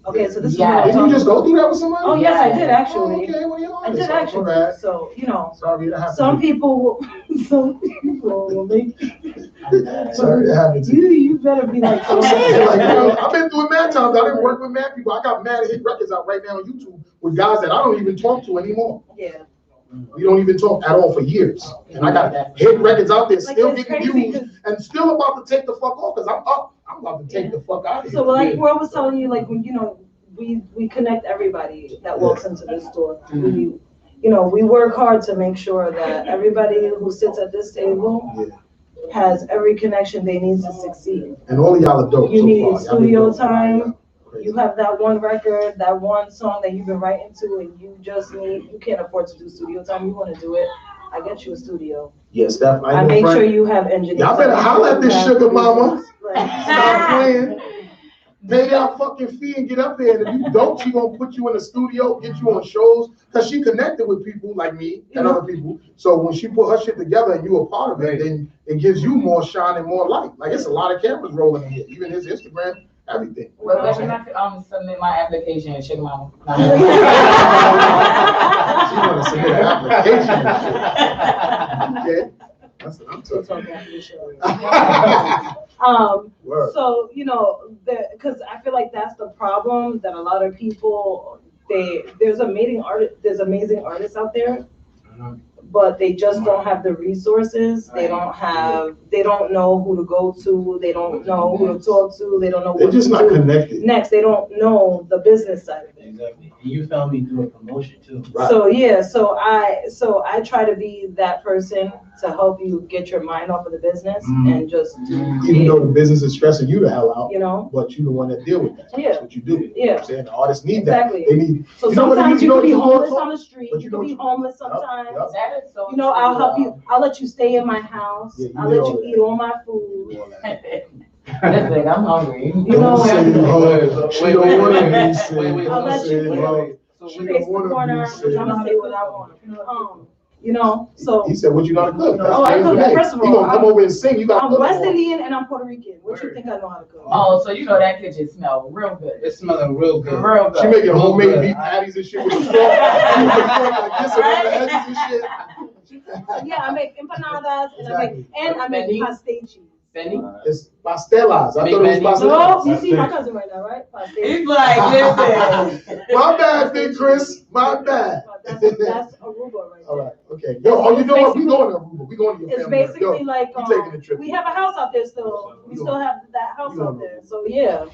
Okay, so this is what I'm Did talking you just about. go through that with somebody? Oh yes, I did actually. Okay, well, I did actually. So sorry that happened. some people will make. Sorry that happened to you. You better be like. I'm saying, like, I've been through it mad times. I didn't work with mad people. I got mad hit records out right now on YouTube with guys that I don't even talk to anymore. Yeah. We don't even talk at all for years. And I got hit records out there still getting views and still about to take the fuck off because I'm up. I'm about to take the fuck out of here. So like Roy was telling you, like, we connect everybody that walks into the store. We work hard to make sure that everybody who sits at this table has every connection they need to succeed. And all of y'all are dope. You need studio time. You have that one record, that one song that you've been writing to, and you can't afford to do studio time. You want to do it. I get you a studio. Yeah, Steph. I make sure you have engineers. Y'all better holler at this sugar mama. Stop playing. Pay that fucking fee and get up there. And if you don't, she gonna put you in the studio, get you on shows, because she connected with people like me and other people. So when she put her shit together and you a part of it, then it gives you more shine and more light. Like it's a lot of cameras rolling in here, even his Instagram, everything. Well, let me submit my application and sugar mama. She wanna submit an application and shit. Okay. That's what I'm talking about. So because I feel like that's the problem that a lot of people there's amazing artists out there, but they just don't have the resources. They don't know who to go to. They don't know who to talk to. They don't know. They're just not connected. Next, they don't know the business side of it. Exactly. And you found me through a promotion too. Right. So I try to be that person to help you get your mind off of the business and just even though the business is stressing you the hell out, but you're the one that deal with that. Yeah. That's what you do. Yeah. I'm saying the artists need Exactly. that. They need. So sometimes you can be homeless on the street. You can be homeless sometimes. That is so I'll help you. I'll let you stay in my house. Yeah, I'll let you eat all my food. Listen, I'm hungry. Wait. I'll let you She face don't the wanna corner. be I'm gonna say what I want. So. He said, "What you gotta cook?" I cook. First of all, he gonna come over and sing. You got. I'm West Indian and I'm Puerto Rican. What you think I know how to cook? Oh, so that kitchen smells real good. It's smelling real good. Real good. She making homemade beef patties and shit with the sauce. Like this around the edges and shit. Yeah, I make empanadas and I make pastiches. Benny? It's pastelas. I thought it was pastelas. No, you see my cousin right now, right? Pastiches. He's like, listen. My bad, Big Chris. My bad. That's Aruba right there. All right. Okay. Yo, you know what? We going to Aruba. We going to your It's family. basically like we taking a trip. we have a house out there still. We still have that house out there. So yeah.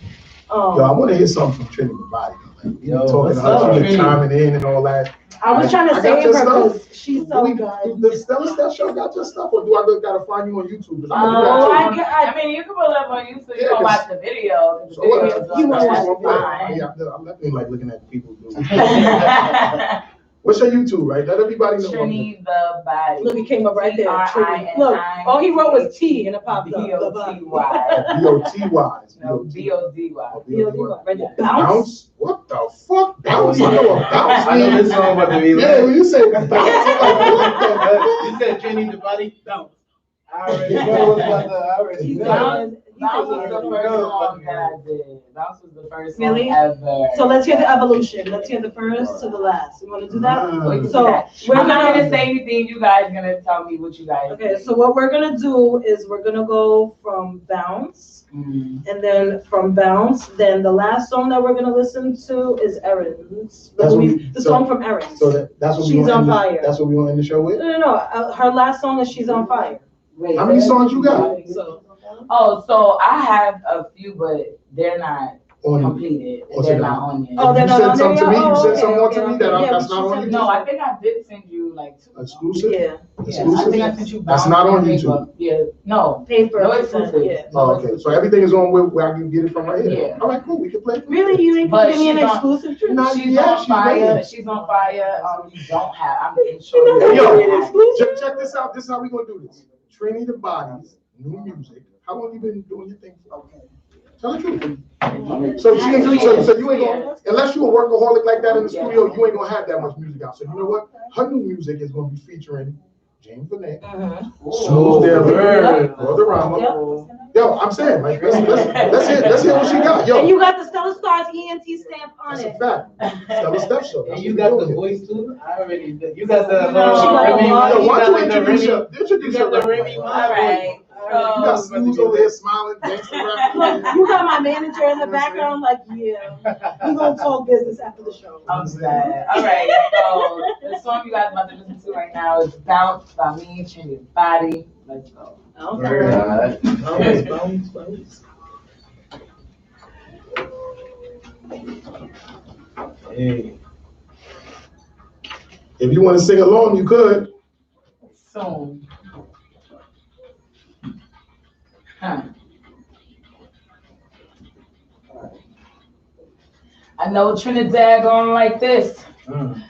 Yo, I want to hear something from Trinity Body. Like, you know, talking about you chiming in and all that. I was trying to save her because she's so good. The Stella show got your stuff, or do I gotta find you on YouTube? I mean, you can pull up on YouTube. You can watch the video. So what? I'm definitely like looking at people. What's your YouTube, right? Let everybody know. Trini the Body. Look, he came up right there. Trini. Look, all he wrote was T and it popped up. B-O-T-Y. B-O-T-Y. No, B-O-D-Y. B-O-D-Y. Right there. Bounce? What the fuck? Bounce? I know what bounce I know this song about to be yeah, when you say bounce, I'm like, what the You said Trini the Body? Bounce. I already know what's about to. I already He's know. saying- That was the first song that I did. That was the first song Really? ever. So let's hear the evolution. Let's hear the first to the last. You wanna do that? So we're I'm not gonna, gonna say anything. You guys gonna tell me what you guys. okay, so what we're gonna do is we're gonna go from Bounce, Mm. and then from Bounce, then the last song that we're gonna listen to is Erin's. That's what we- The so- song from Erin. So that's what we She's gonna on end the- fire. That's what we gonna end the show with? No, her last song is She's on Fire. Wait, How many songs you got? So, so I have a few, but they're not On completed. Oh, They're so not on yet. Oh, they're you not sent on some there to me. yet? You Oh, sent okay, some more okay, to me okay. that Yeah, that's but not she on sent YouTube. No, I think I did send you like 2. Exclusive. Yeah, Yeah, I Exclusive. think I sent you. That's Bounce not on and YouTube. Paper. Yeah, no. paper. No exclusive. Yeah. Oh, okay. So everything is on where I can get it from right here. Yeah. All right, cool. We can play. Really, you ain't But giving me an she's on- exclusive treat? Not She's yet. on She's fire. waiting. She's on fire. You don't have. I'm sure. You Hey, don't yo, give me an exclusive? check this out. This is how we gonna do this. Trini the Bodies, new music. How long you been doing your thing for? Okay. Tell the truth. So she ain't, so you ain't gonna, unless you a workaholic like that in the studio, you ain't gonna have that much music out. So you know what? Her new music is gonna be featuring James Bonet, Smooth Daily, Brother Rama. Yo, I'm saying, like, let's hear what she got. And Yo, you got the Stella Stars ENT stamp on that's it. a fact. Stella Steph show. And That's you what got we the doing voice too. I already. You got the. No, she got the Remy. voice. here. Yo, You why got don't you like the introduce Remy. your, introduce You your got the record. Remy. All right. You got Smooth over here smiling, gangster rap. Look, you got my manager in the background, like, yeah, we gonna talk business after the show. I'm sad. All right. So the song you guys about to listen to right now is "Bounce" by me, Trini Body. Let's go. Okay. Bounce. Hey. If you want to sing along, you could. Soon. Huh. I know Trinidad going like this.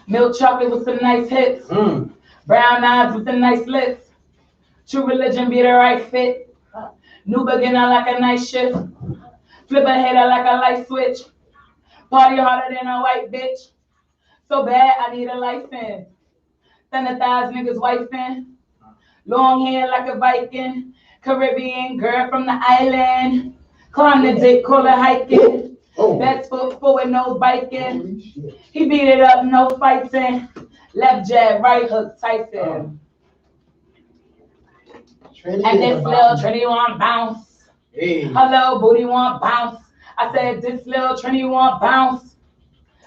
Milk chocolate with some nice hits. Brown eyes with some nice lips. True religion be the right fit. New beginner like a nice shift. Flip a header like a light switch. Party harder than a white bitch. So bad I need a license. Sanitize niggas wifing. Long hair like a Viking. Caribbean girl from the island. Climb the dick, call it hiking. Oh. Best foot forward, no biking. He beat it up, no fighting. Left jab, right hook, Tyson. And this little Trinity want bounce. Hey. Hello, booty want bounce. I said this little Trinity want bounce.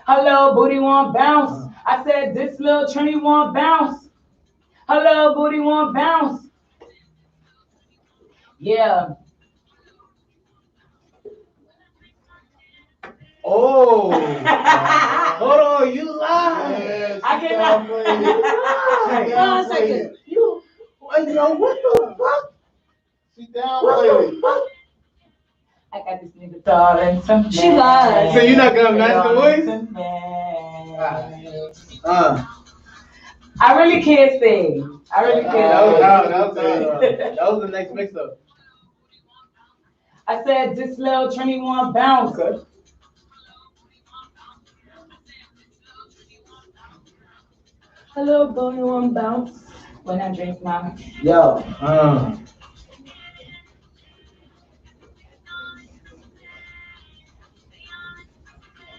Hello, booty want bounce. I said this little Trinity want bounce. Hello, booty want bounce. Yeah. Oh. Hold on, you lied. I cannot. Hold on a second. Yo, what the fuck? Sit down, What lady. the fuck? I got this nigga darling. Some She lied. So you're not gonna match the voice? I really can't sing. I really can't. That was the next mix up. I said this little Trini want bounce. Hello, boy, you want bounce? When I drink my yo.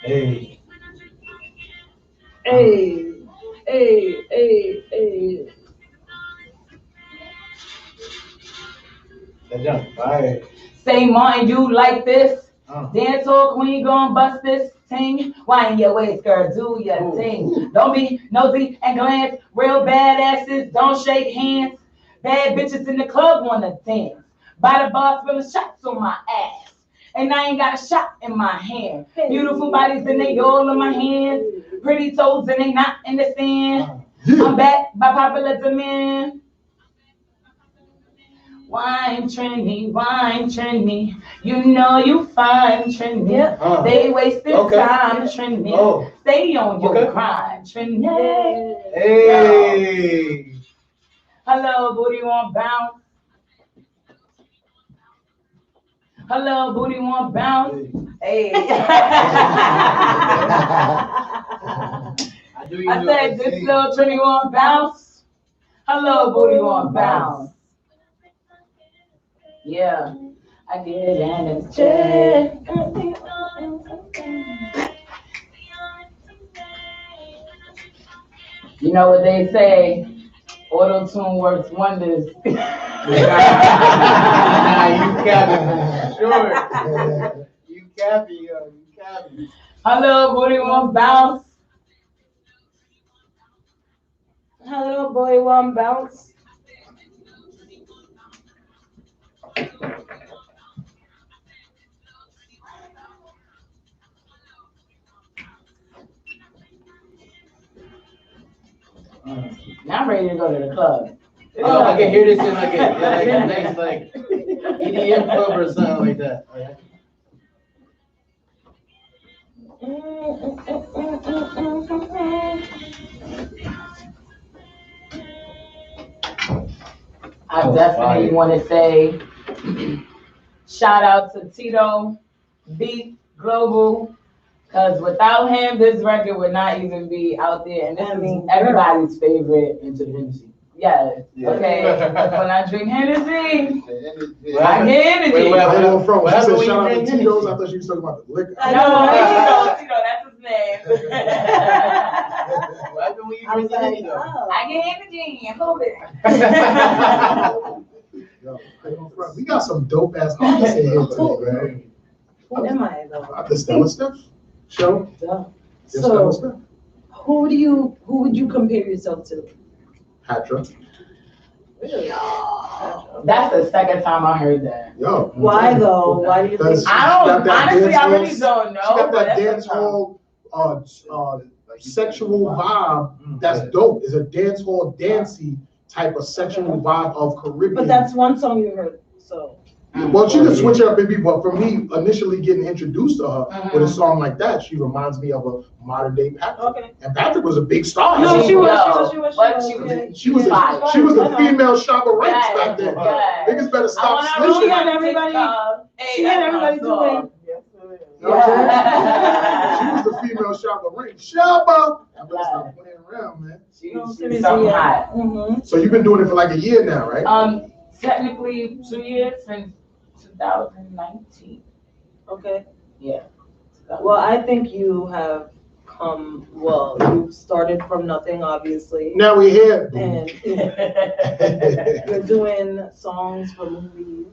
Hey. Hey, hey. That jump fire. Say Martin, you like this? Dance hall queen gon' bust this ting. Wind your waist, girl, do your thing. Don't be nosy and glance. Real badasses don't shake hands. Bad bitches in the club wanna dance. By the bar, spilling shots on my ass. And I ain't got a shot in my hand. Beautiful bodies and they all in my hands. Pretty toes and they not in the sand. I'm back by popular demand. Wine Trini, you know you fine Trini. They wasted time Trini. Stay on your grind Trini. Hey. Hello, booty want bounce. Hello, booty want bounce. Hey. I said this little Trini want bounce. Hello, booty want bounce. Yeah, I get it and it's check. You know what they say? Auto tune works wonders. Nah, you capping. Sure. You capping, yo. You capping. Hello, booty won't bounce. Hello, boy, one bounce. Now I'm ready to go to the club. Oh, I can hear this in like a nice like EDM club or something like that. I definitely want to say shout out to Tito Beat Global, because without him, this record would not even be out there. And this is everybody's favorite. Into the Hennessy. Yeah. Okay. When I drink Hennessy, I get energy. I ain't on front. When she said shout out to Hennessy? Tito's, I thought she was talking about the liquor. No, Tito, that's his name. What happened when you I was drink like, Hennessy though? oh. I get energy. Hold it. Yo, I ain't on front. We got some dope ass artists in here today, man. Who am I though? The Stella Steph show. Duh. The Stella So, Steph. who would you compare yourself to? Patra. Really? That's the second time I heard that. Yo. Why though? Why do you think? She I don't, got that honestly, I dance really hall- don't know. She got but that that's dance the time. hall, sexual vibe. That's dope. It's a dance hall, dancey type of sexual vibe of Caribbean. But that's one song you heard. So Well, she can switch it up, maybe, but for me, initially getting introduced to her with a song like that, she reminds me of a modern day Patrick. okay. And Patrick was a big star. No, she was. But She was the female Shabba Ranks back then. Yeah. Niggas better stop She snitching. had everybody. She had everybody doing. You know what I'm saying? She was the female Shabba Ranks. Shabba! I better stop playing around, man. She's No, something seriously, hot. Mm-hmm. So you've been doing it for like a year now, right? Technically 2 years since 2019. Okay. Yeah. Well, I think you have come. Well, you started from nothing, obviously, Now we're here. and you're doing songs for movies.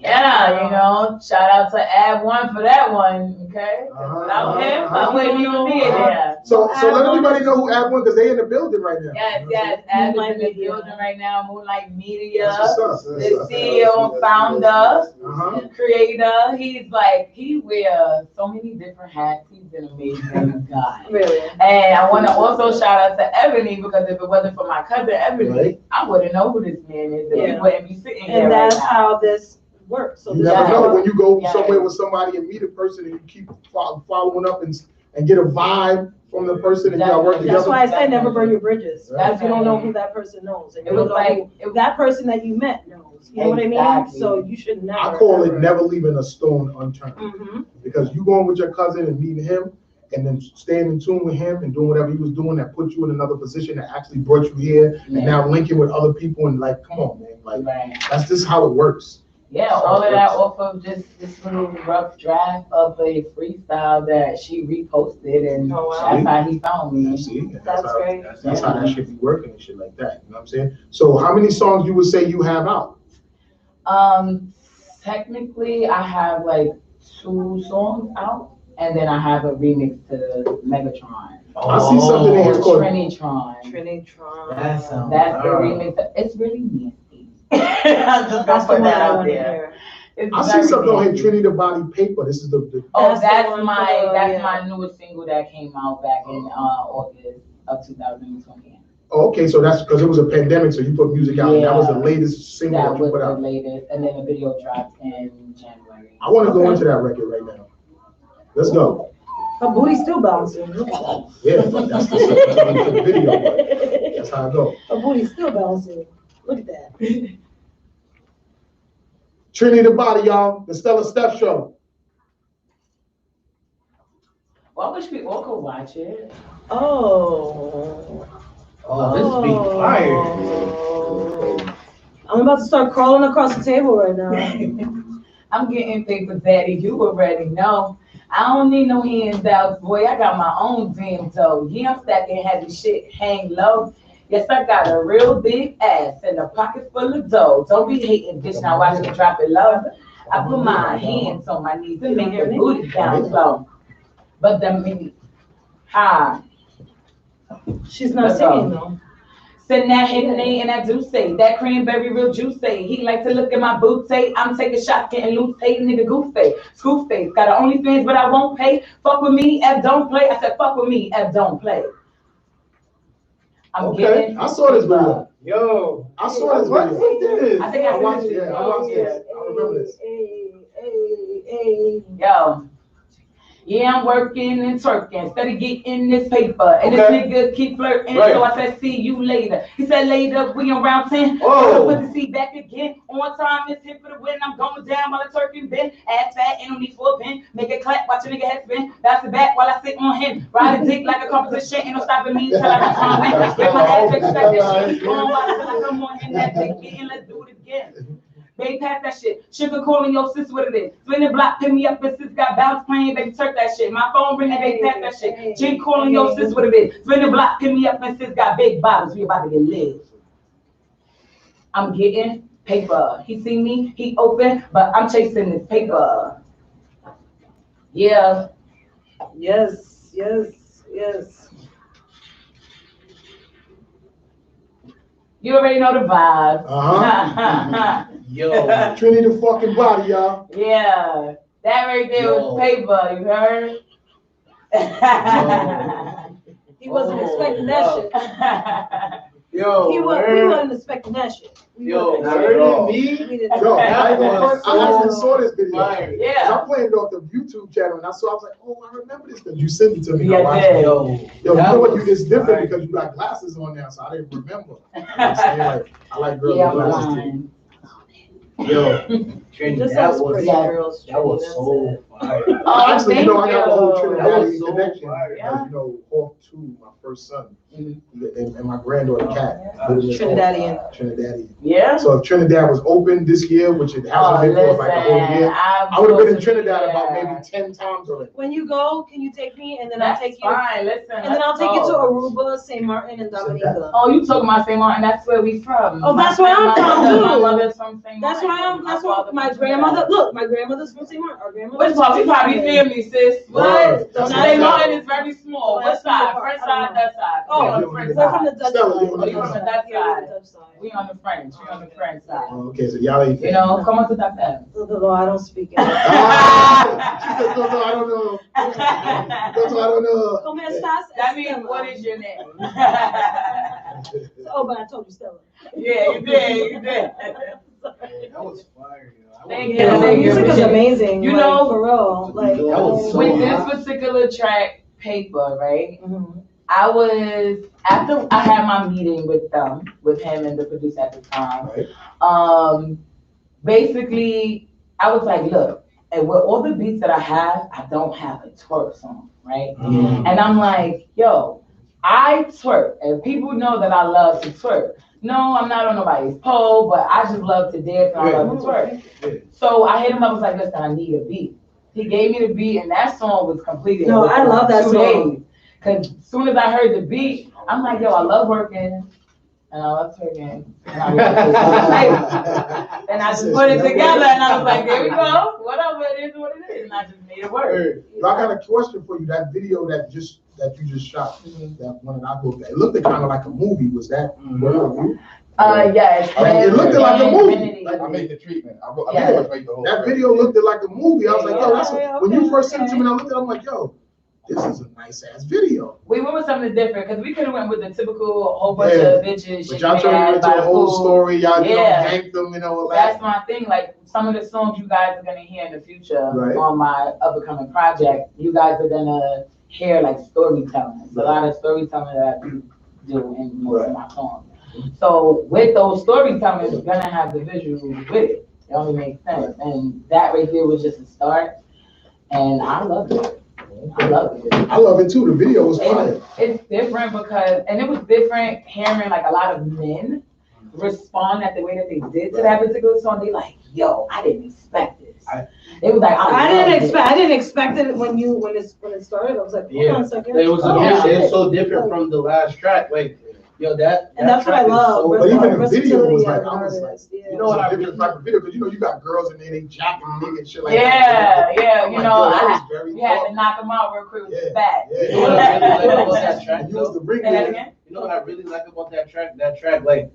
Yeah, you know, shout out to Ad One for that one, okay? Without him, I wouldn't even be there. So let everybody know who Ad One, because they in the building right now. Yes, Ad is in the building right now, Moonlight Media, That's what's up. the CEO, founder, Uh-huh. creator. He's like, he wears so many different hats. He's an amazing guy. Really? And I want to also shout out to Ebony, because if it wasn't for my cousin Ebony, Right. I wouldn't know who this man is, and Yeah. we wouldn't be sitting here And right that's now. how this works. So You this never is know how- when you go Yeah. somewhere with somebody and meet a person and you keep following up and get a vibe from the person and y'all work That's together. That's why I say never burn your bridges. Right. Because you don't know who that person knows, and you It don't was know like- who that person that you met knows. You know what I mean? Exactly. So you should never. I call it never leaving a stone unturned. Mm-hmm. Because you going with your cousin and meeting him and then staying in tune with him and doing whatever he was doing that put you in another position that actually brought you here and now linking with other people and like, come on, man. Like, Right. that's just how it works. Yeah, all of that off of just this little rough draft of a freestyle that she reposted, and Oh, wow. that's how he found me. See? And That's how, great. That's how that should be working and shit like that. You know what I'm saying? So how many songs you would say you have out? Technically, I have like 2 songs out, and then I have a remix to Megatron. I see something in here called Trinitron. Trinitron. That sounds- That's the Wow. remix. It's really nasty. I'm just That's gonna the put one that I out want to there. hear. It's I see very something on here, nasty. Trinity the Body Paper. This is the Oh, That's the that's one my for the- that's yeah. my newest single that came out back in August of 2020. oh, okay, so that's because it was a pandemic, so you put music out. And that was the Yeah. latest single That that you was put the out. latest, and then the video dropped in January. I want to go Okay. into that record right now. Let's go. Her booty's still bouncing. Yeah, but that's the video, but that's how I go. Her booty's still bouncing. Look at that. Trinity the Body, y'all. The Stella Steph Show. Well, I wish we all could watch it. Oh. Oh, this beat fire. Oh. I'm about to start crawling across the table right now. I'm getting paper, daddy. You already know. I don't need no handouts, boy. I got my own damn dough. Yeah, I'm stacking heavy shit, hang low. Yes, I got a real big ass and a pocket full of dough. Don't be hating, bitch. Now watch me drop it low. I put my hands on my knees to make the booty down slow. But the minute, She's not singing though. Send that Henny and that Juice, that cranberry real juicy. He like to look at my boots, I'm taking shots, getting loose, nigga goofy. Screw face, got an OnlyFans, but I won't pay. Fuck with me, F don't play. I said, fuck with me, F don't play. I'm getting. I saw this video. Yo, I saw this video. I think I watched it. Yeah, I watched this. I remember this. Yo. Yeah, I'm working and twerking, steady getting this paper. And this nigga keep flirting, so I said, see you later. He said, later, we on round 10. Oh. Put the seat back again. On time, it's hit for the win. I'm going down while the turkey bend. Ass fat, ain't no need for a pin. Make it clap, watch a nigga head spin. Bounce it back while I sit on him. Ride a dick like a competition. Ain't no stopping me till I reach my win. Get my ass fixed, that shit. Going by till I come on in that dick again. Let's do it again. Baby, pass that shit. Sugar calling your sis what it is. Spin the block, pick me up, and sis got bounce playing, baby, turk that shit. My phone ringing, baby, pass that shit. G calling your sis what it is. Spin the block, pick me up, and sis got big bottles. We about to get lit. I'm getting paper. He see me, he open, but I'm chasing this paper. Yeah. Yes. You already know the vibes. Yo. Trinity the fucking body, y'all. Yeah. That right there was paper, you heard? He wasn't expecting that shit. Yo, we wasn't expecting that shit. Yo, Yo, I actually saw this video. Yeah. I played it off the YouTube channel and I was like, oh, I remember this because you sent it to me. Yeah, I watched it. Yo, you know what? It's different because you got glasses on now, so I didn't remember. You know what I'm saying? Like, I like girls with glasses too. Yo, Trinity, that was so fire. Actually, you know, I got the whole Trinidadian so connection. fire. Because, you know, off to my first son and my granddaughter Kat. Trinidadian. Yeah. So if Trinidad was open this year, which it hasn't been for like a whole year, I would have been in Trinidad about maybe 10 times already. When you go, can you take me and then I'll take you? Fine, listen. And then I'll take you to Aruba, St. Martin, and Dominica. Oh, you talking about St. Martin? That's where we from. Oh, that's where I'm from too. My mother's from St. Martin. That's why my grandmother. Look, my grandmother's from St. Martin. Our grandmother. Which part? We probably family, sis. What? Don't St. Martin is very small. What side? First side, that side. Oh, we're from the Dutch side. You from the Dutch side. We on the French. We on the French side. Oh, okay, so y'all ain't. You know, come on to that side. No, I don't speak it. She said, no, I don't know. No, I don't know. Come here, Steph. That means, what is your name? Oh, but I told you Stella. Yeah, you did. That was fire, yo. Thank Yeah, the you. music is amazing. You know, for real. Like, that was so with hot. this particular track, Paper, right? mm-hmm. I was, after I had my meeting with him and the producer at the time, basically, I was like, look, and with all the beats that I have, I don't have a twerk song, right? Mm. And I'm like, yo, I twerk, and people know that I love to twerk. No, I'm not on nobody's pole, but I just love to dance and I love to twerk. So I hit him up, I was like, listen, I need a beat. He gave me the beat, and that song was completed. No, I love that 2 song. days. Because as soon as I heard the beat, I'm like, yo, I love working, and I love twerking. And I just put it together, and I was like, there we go. Whatever it is, what it is. And I just made it work. I got a question for you. That video that you just shot, that one that I looked at, it looked kind of like a movie. Was that one of you? Yes. It looked like a movie. Like I made the treatment. I Yeah. pretty much made the whole That thing. video looked like a movie. I was like, yo, that's when you first sent it to me, Okay. and I looked at it, I'm like, yo, this is a nice ass video. We went with something different because we could have went with the typical whole bunch of bitches. But y'all turned it into a whole story. Y'all yanked them and all That's that. my thing. Like some of the songs you guys are gonna hear in the future Right. on my upcoming project, you guys are gonna hear like storytelling. It's a lot of storytelling that I do in most of my songs. So with those storytelling, you're gonna have the visuals with it. It only makes sense. And that right there was just a start. And I love it. I love it. I love it too. The video was fire. It's different because, and it was different hearing like a lot of men respond at the way that they did to that particular song, they like, yo, I didn't expect this. It was like, I didn't expect it when it started. I was like, hold on a second. It was it's so different from the last track. Like, yo, that's what I love. So, but even the video was like, I was like, yeah. you know what, I different type of video because you got girls and they jacking nigga and shit like that. Yeah, you know, you had to knock them out real quick with the bat. You know what I really like about that track? You know what I really like about that track? That track, like,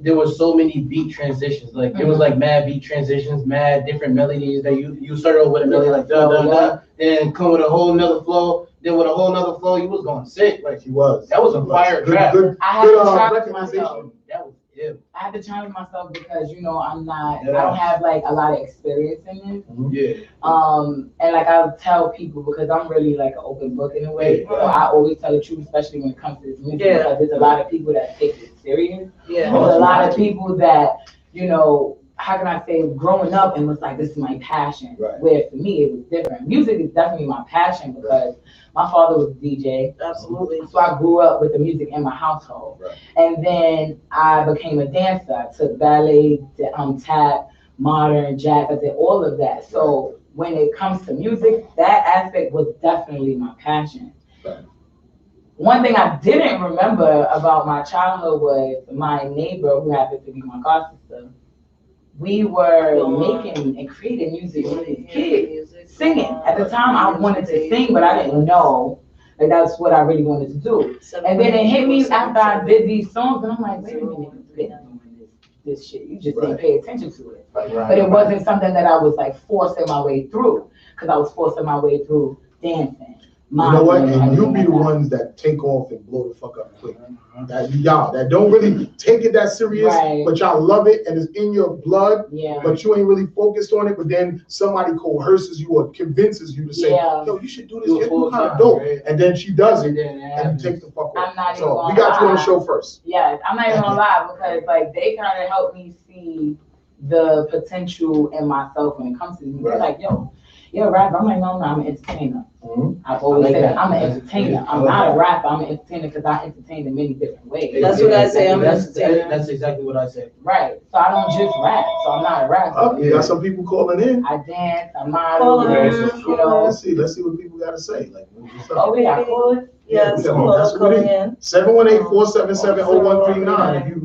there was so many beat transitions. Like, there was like mad beat transitions, mad different melodies that you started off with a melody like da da da, then come with a whole nother flow, then with a whole nother flow, you was going sick. Like, he was. That was a fire track. I had to challenge myself. That was it. I had to challenge myself because I don't have like a lot of experience in this. Yeah. And like I'll tell people because I'm really like an open book in a way. So I always tell the truth, especially when it comes to this music, because there's a lot of people that take it serious. Yeah. There's a lot of people that, how can I say, growing up and was like, this is my passion. Right. Where for me it was different. Music is definitely my passion because my father was a DJ. Absolutely. So I grew up with the music in my household. Right. And then I became a dancer. I took ballet, tap, modern, jazz, I did all of that. So when it comes to music, that aspect was definitely my passion. Right. One thing I didn't remember about my childhood was my neighbor, who happened to be my god sister. We were making and creating music with his kids, singing. At the time, I wanted to sing, but I didn't know that that's what I really wanted to do. And then it hit me after I did these songs, and I'm like, wait a minute, you've been doing this shit. You just didn't pay attention to it. But it wasn't something that I was like forcing my way through, because I was forcing my way through dancing. You know what? And you'll be the ones that take off and blow the fuck up quick. That y'all that don't really take it that serious, but y'all love it and it's in your blood. Yeah. But you ain't really focused on it. But then somebody coerces you or convinces you to say, "Yo, you should do this. It's kind of dope." Right? And then she does it, and you take the fuck off. So we got you on the show first. Yeah, I'm not even gonna lie because like they kind of helped me see the potential in myself when it comes to music. They're like, you're a rapper. I'm like, no, I'm an entertainer. I've always said that I'm an entertainer. I'm not a rapper. I'm an entertainer because I entertain in many different ways. That's what I say. I'm an entertainer. That's exactly what I said. Right. So I don't just rap. So I'm not a rapper. Oh, you got some people calling in. I dance. I model. Let's see what people got to say. Like, oh, we got callers. Yes, calling in. 718-477-0139. If you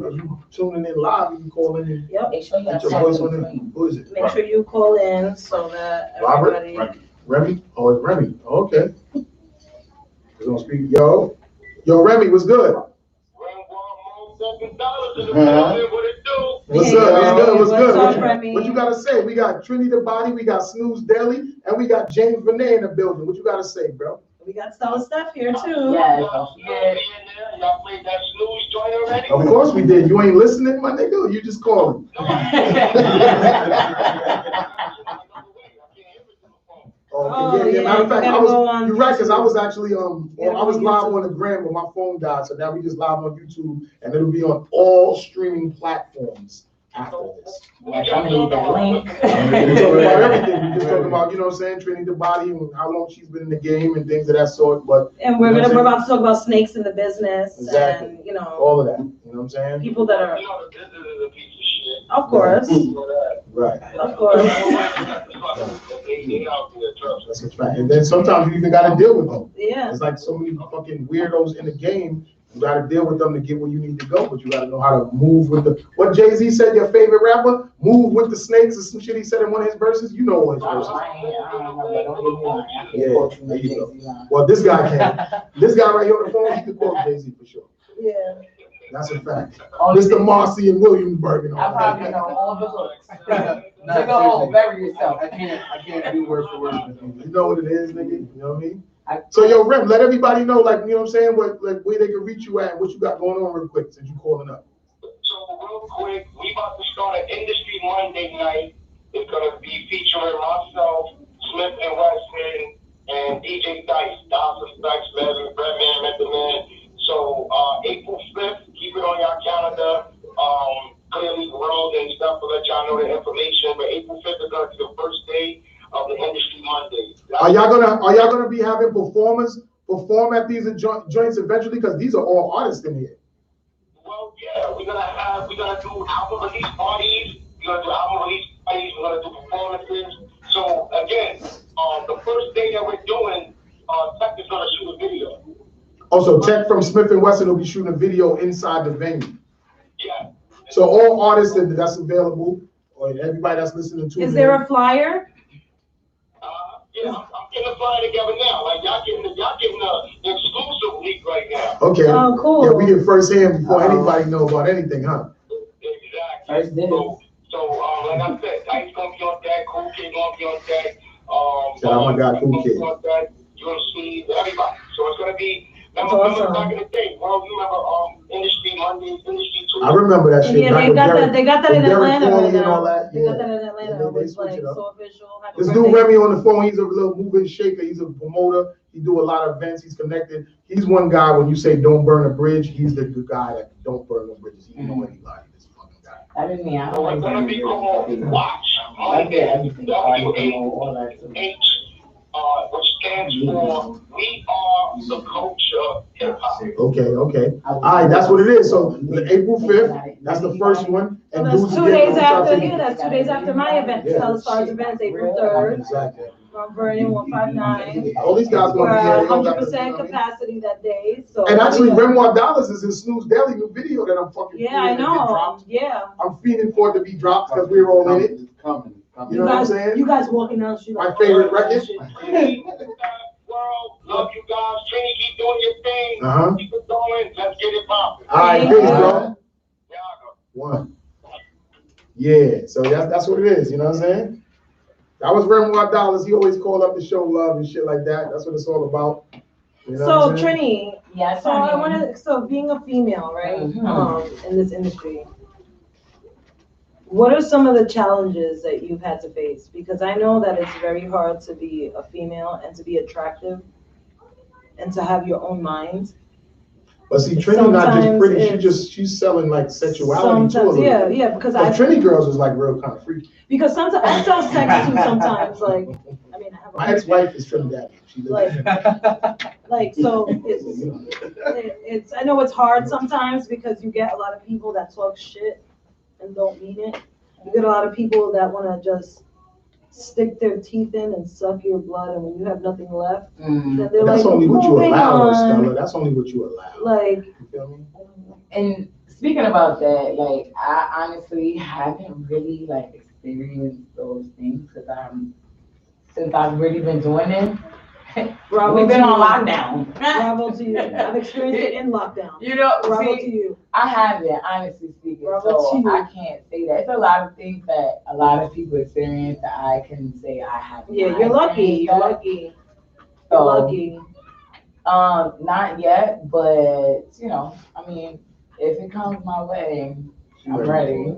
tuning in live, you can call in and Make sure you get your voice on it. Who is it? Make sure you call in so that everybody. Robert? Remy? Oh, it's Remy. Oh, okay. We're gonna speak. Yo, Remy, what's good? What's good? What you gotta say? We got Trinity the Body, we got Snooze Daily, and we got James Renee in the building. What you gotta say, bro? We got Steph here too. Yeah. Y'all played that Snooze joint already? Of course we did. You ain't listening, my nigga? You just calling. Matter of fact, you're right, because I was actually I was live on the gram, but my phone died, so now we just live on YouTube, and it'll be on all streaming platforms after this. Yeah, I'm gonna need that link. We're talking about everything. We're just talking about, you know what I'm saying, Trinity the Body and how long she's been in the game and things of that sort. But we're about to talk about snakes in the business and all of that. You know what I'm saying? People that are the business is a piece of shit. Of course. Right. Of course. That's a fact. And then sometimes you even gotta deal with them. Yeah. It's like so many fucking weirdos in the game. You gotta deal with them to get where you need to go, but you gotta know how to move with the. What Jay-Z said, your favorite rapper, move with the snakes, or some shit he said in one of his verses. You know all his verses. Yeah, there you go. Well, this guy can. This guy right here on the phone, he can quote Jay-Z for sure. Yeah. That's a fact. Mr. Marcy and Williamsburg and all I probably know all the books. Nigga, bury yourself. I can't do word for word with you. You know what it is, nigga. You know what I mean? So yo, Rem, let everybody know, like, you know what I'm saying, where they can reach you at and what you got going on real quick since you calling up. So real quick, we about to start an Industry Monday night. It's gonna be featuring myself, Smith and Weston, and DJ Dice, Dawson Dice, Redman, Method Man. So April 5th, keep it on your calendar. Clearly World and stuff to let y'all know the information. But April 5th is gonna be the first day of the Industry Monday. Are y'all gonna be having performers perform at these joints eventually? Because these are all artists in here. Well, yeah, we're gonna have gonna do album release parties. We're gonna do album release parties. We're gonna do performances. So again, the first day that we're doing, Tech is gonna shoot a video. Also, Tech from Smith and Wesson will be shooting a video inside the venue. Yeah. So all artists that's available, or everybody that's listening to. Is there a flyer? Yeah, I'm getting a flyer together now. Like y'all getting the exclusive leak right now. Okay. Oh, cool. Yeah, we get first hand before anybody know about anything, huh? Exactly. So like I said, Dice gonna be on deck, Cool Kid gonna be on deck. Shout out my guy, Cool Kid. You're gonna see everybody. So it's gonna be. That's Remember awesome. back in the day, well, you remember Industry Mondays, Industry Tuesdays. I remember that shit. Yeah, they got that in Derek Atlanta Foley right and all now. that. They got that in Atlanta. Yeah, they It's switch like it up. so official. Happy This birthday. dude Remy on the phone, he's a little mover and shaker. He's a promoter. He do a lot of events. He's connected. He's one guy when you say don't burn a bridge, he's the good guy that don't burn no bridges. He know anybody. This fucking guy. I didn't mean I So don't it's like gonna be called Watch I get everything. all that. Which stands for We Are the Culture Hip Hop. Okay. All right, that's what it is. So April 5th, that's the first one. So And that's dudes 2 will get days hooked up after. to- Yeah, that's 2 days after my event. Yeah. Stella Stars events, April 3rd. Exactly. From Vernon 159. All these guys We're gonna be there. at They don't got to- 100% capacity that day. So And actually, Renoir Dollars is in Snooze Daily new video that I'm fucking. yeah, I feeling to get know. dropped. Yeah. I'm feeling for it to be dropped because we're all in it. It's coming. You know what I'm saying? You guys walking down the street. My like, favorite oh, record. shit. World, love you guys. Trini, keep doing your thing. Uh-huh. Keep it going. Let's get it popping. All right, peace, bro. Yeah. One. Yeah, so that's what it is. You know what I'm saying? That was Renoir Dollars. He always called up to show love and shit like that. That's what it's all about. You know So what I'm saying? Trini, Yes, so I honey. want to. So being a female, right, Mhm. in this industry, what are some of the challenges that you've had to face? Because I know that it's very hard to be a female and to be attractive and to have your own mind. But see, Trini not just pretty. Sometimes She's selling like sexuality too. A little yeah, bit. yeah. Because But Trini girls is like real kind of freaky. because sometimes I sell sex too. Sometimes, like, I mean, I have My ex-wife is Trinidad. She lives like so it's I know it's hard sometimes because you get a lot of people that talk shit and don't mean it. You get a lot of people that want to just stick their teeth in and suck your blood, and when you have nothing left, then they're That's like, only what you moving allow, on. Stella. That's only what you allow. Like, You feel me? And speaking about that, like I honestly haven't really like experienced those things because since I've really been doing it. bravo We've been to on you. lockdown. Bravo to you. I've experienced it in lockdown. You know, Bravo to see, you. I haven't, honestly speaking. Bravo So to you. I can't say that. It's a lot of things that a lot of people experience that I can say I haven't. Yeah, you're lucky. You're lucky. You're So, lucky. not yet, but you know, I mean, if it comes my way, I'm ready.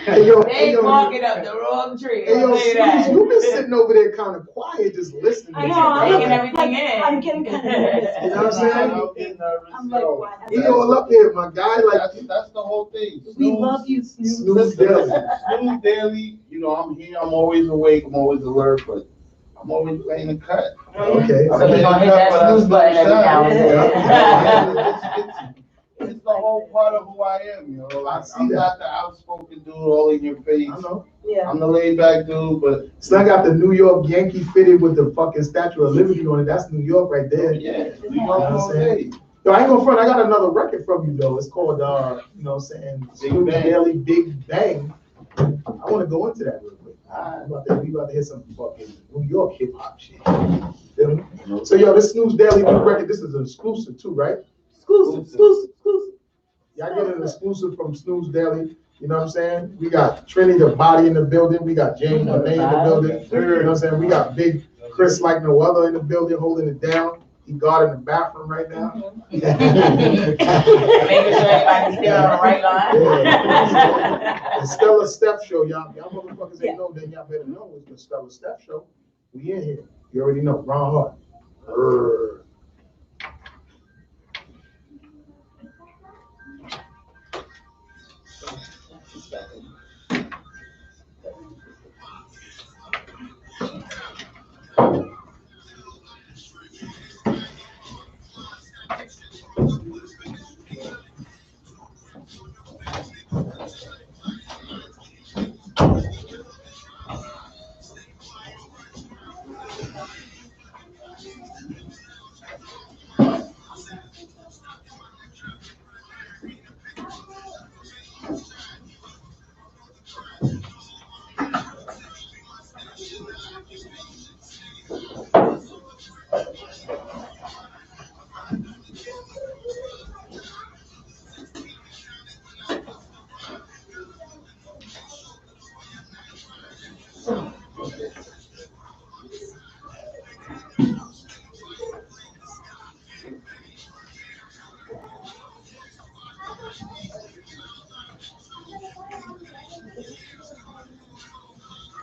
Hey, yo, They hey, yo, walking up the wrong tree. Hey, yo, I'll tell you that. Snooze, you been sitting over there kind of quiet, just listening. I know. to Taking you. everything in. I'm getting kind of nervous. You know what I'm saying? I'm getting nervous. I'm like, yo. why? He all up here, my guy. Like, That's the whole thing. We love you, Snoop. Snooze Daily. Snooze Daily, you know, I'm here, I'm always awake, I'm always alert, but I'm always playing the cut. Okay. So we gonna hit that snooze button every now and then. It's the whole part of who I am, you know. I see I'm that. not the outspoken dude, all in your face. I know. Yeah. I'm the laid back dude, but Still got the New York Yankee fitted with the fucking Statue of Liberty on it. That's New York right there. yeah, You know what I'm saying? Yo, I ain't gonna front. I got another record from you though. It's called, you know what I'm saying, Big Snooze Bang. Daily Big Bang. I want to go into that real quick. We about to hear some fucking New York hip hop shit. Feel me? So yo, this Snooze Daily new record. This is an exclusive too, right? Exclusive. Y'all get an exclusive from Snooze Daily. You know what I'm saying? We got Trini the Body in the building. We got James the Name in the building. You know what I'm saying? We got Big Chris like no other in the building holding it down. He guarding the bathroom right now. Making sure everybody's still on the right line. Yeah. The Stella Steph show, y'all motherfuckers ain't know, then y'all better know it's the Stella Steph show. We in here. You already know. Ron Hart. Brr.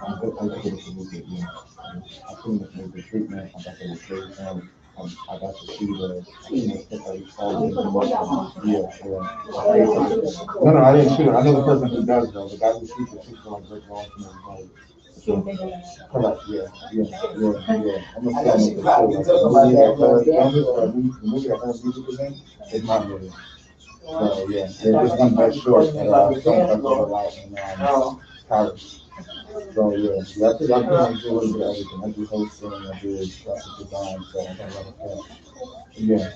I think it's a movie, yeah. I think it's a good treatment. I got to play with them. I got to see the stuff that he saw. No, I didn't shoot it. I know the person who does though. The guy who shoots it, shoots like Rick Ross and everybody. So, correct, yeah. I'm gonna say the movie that has music again is my movie. So yeah, there's just one best short that some a lot in college. So yeah, I think I do a little bit of everything. I do hosting, I do graphic design, so I got a lot of stuff. Yeah.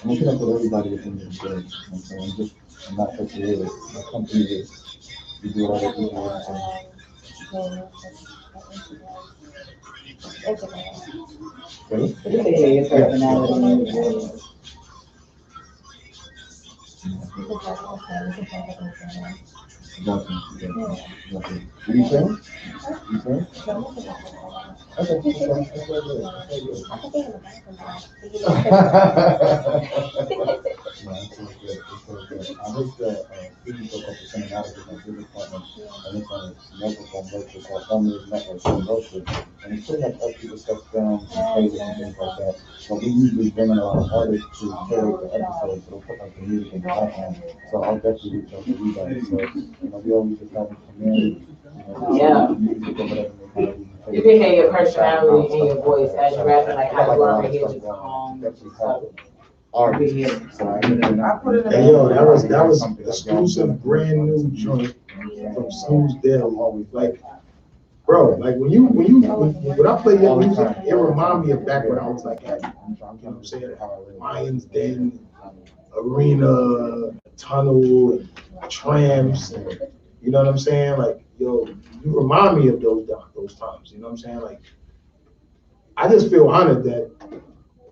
I'm looking up with everybody within the good. So I'm not so creative. My company is we do what other people want to. Really? Your personality. Nothing. You saying? I hope that people go up to seminars with my business partner, and it's on a network on virtual called Farmers Network on virtual, and it's pretty much us people stuff films and playlists and things like that. But we usually bring in a lot of artists to curate the episodes, so they'll put like the music in the background. So I'll definitely reach out to you guys. So we always just have them come in, Yeah. music or whatever. You can hear your personality and your voice as you're rapping, like how you want to hear just calm. Artists. So Hey, yo, that was exclusive, brand new joint from Snooze Dale. Always like, bro, like when I play your music, it remind me of back when I was like, at, you know what I'm saying, Lions Den, Arena, Tunnel, and Tramps, and, you know what I'm saying? Like, yo, you remind me of those times. You know what I'm saying? Like, I just feel honored that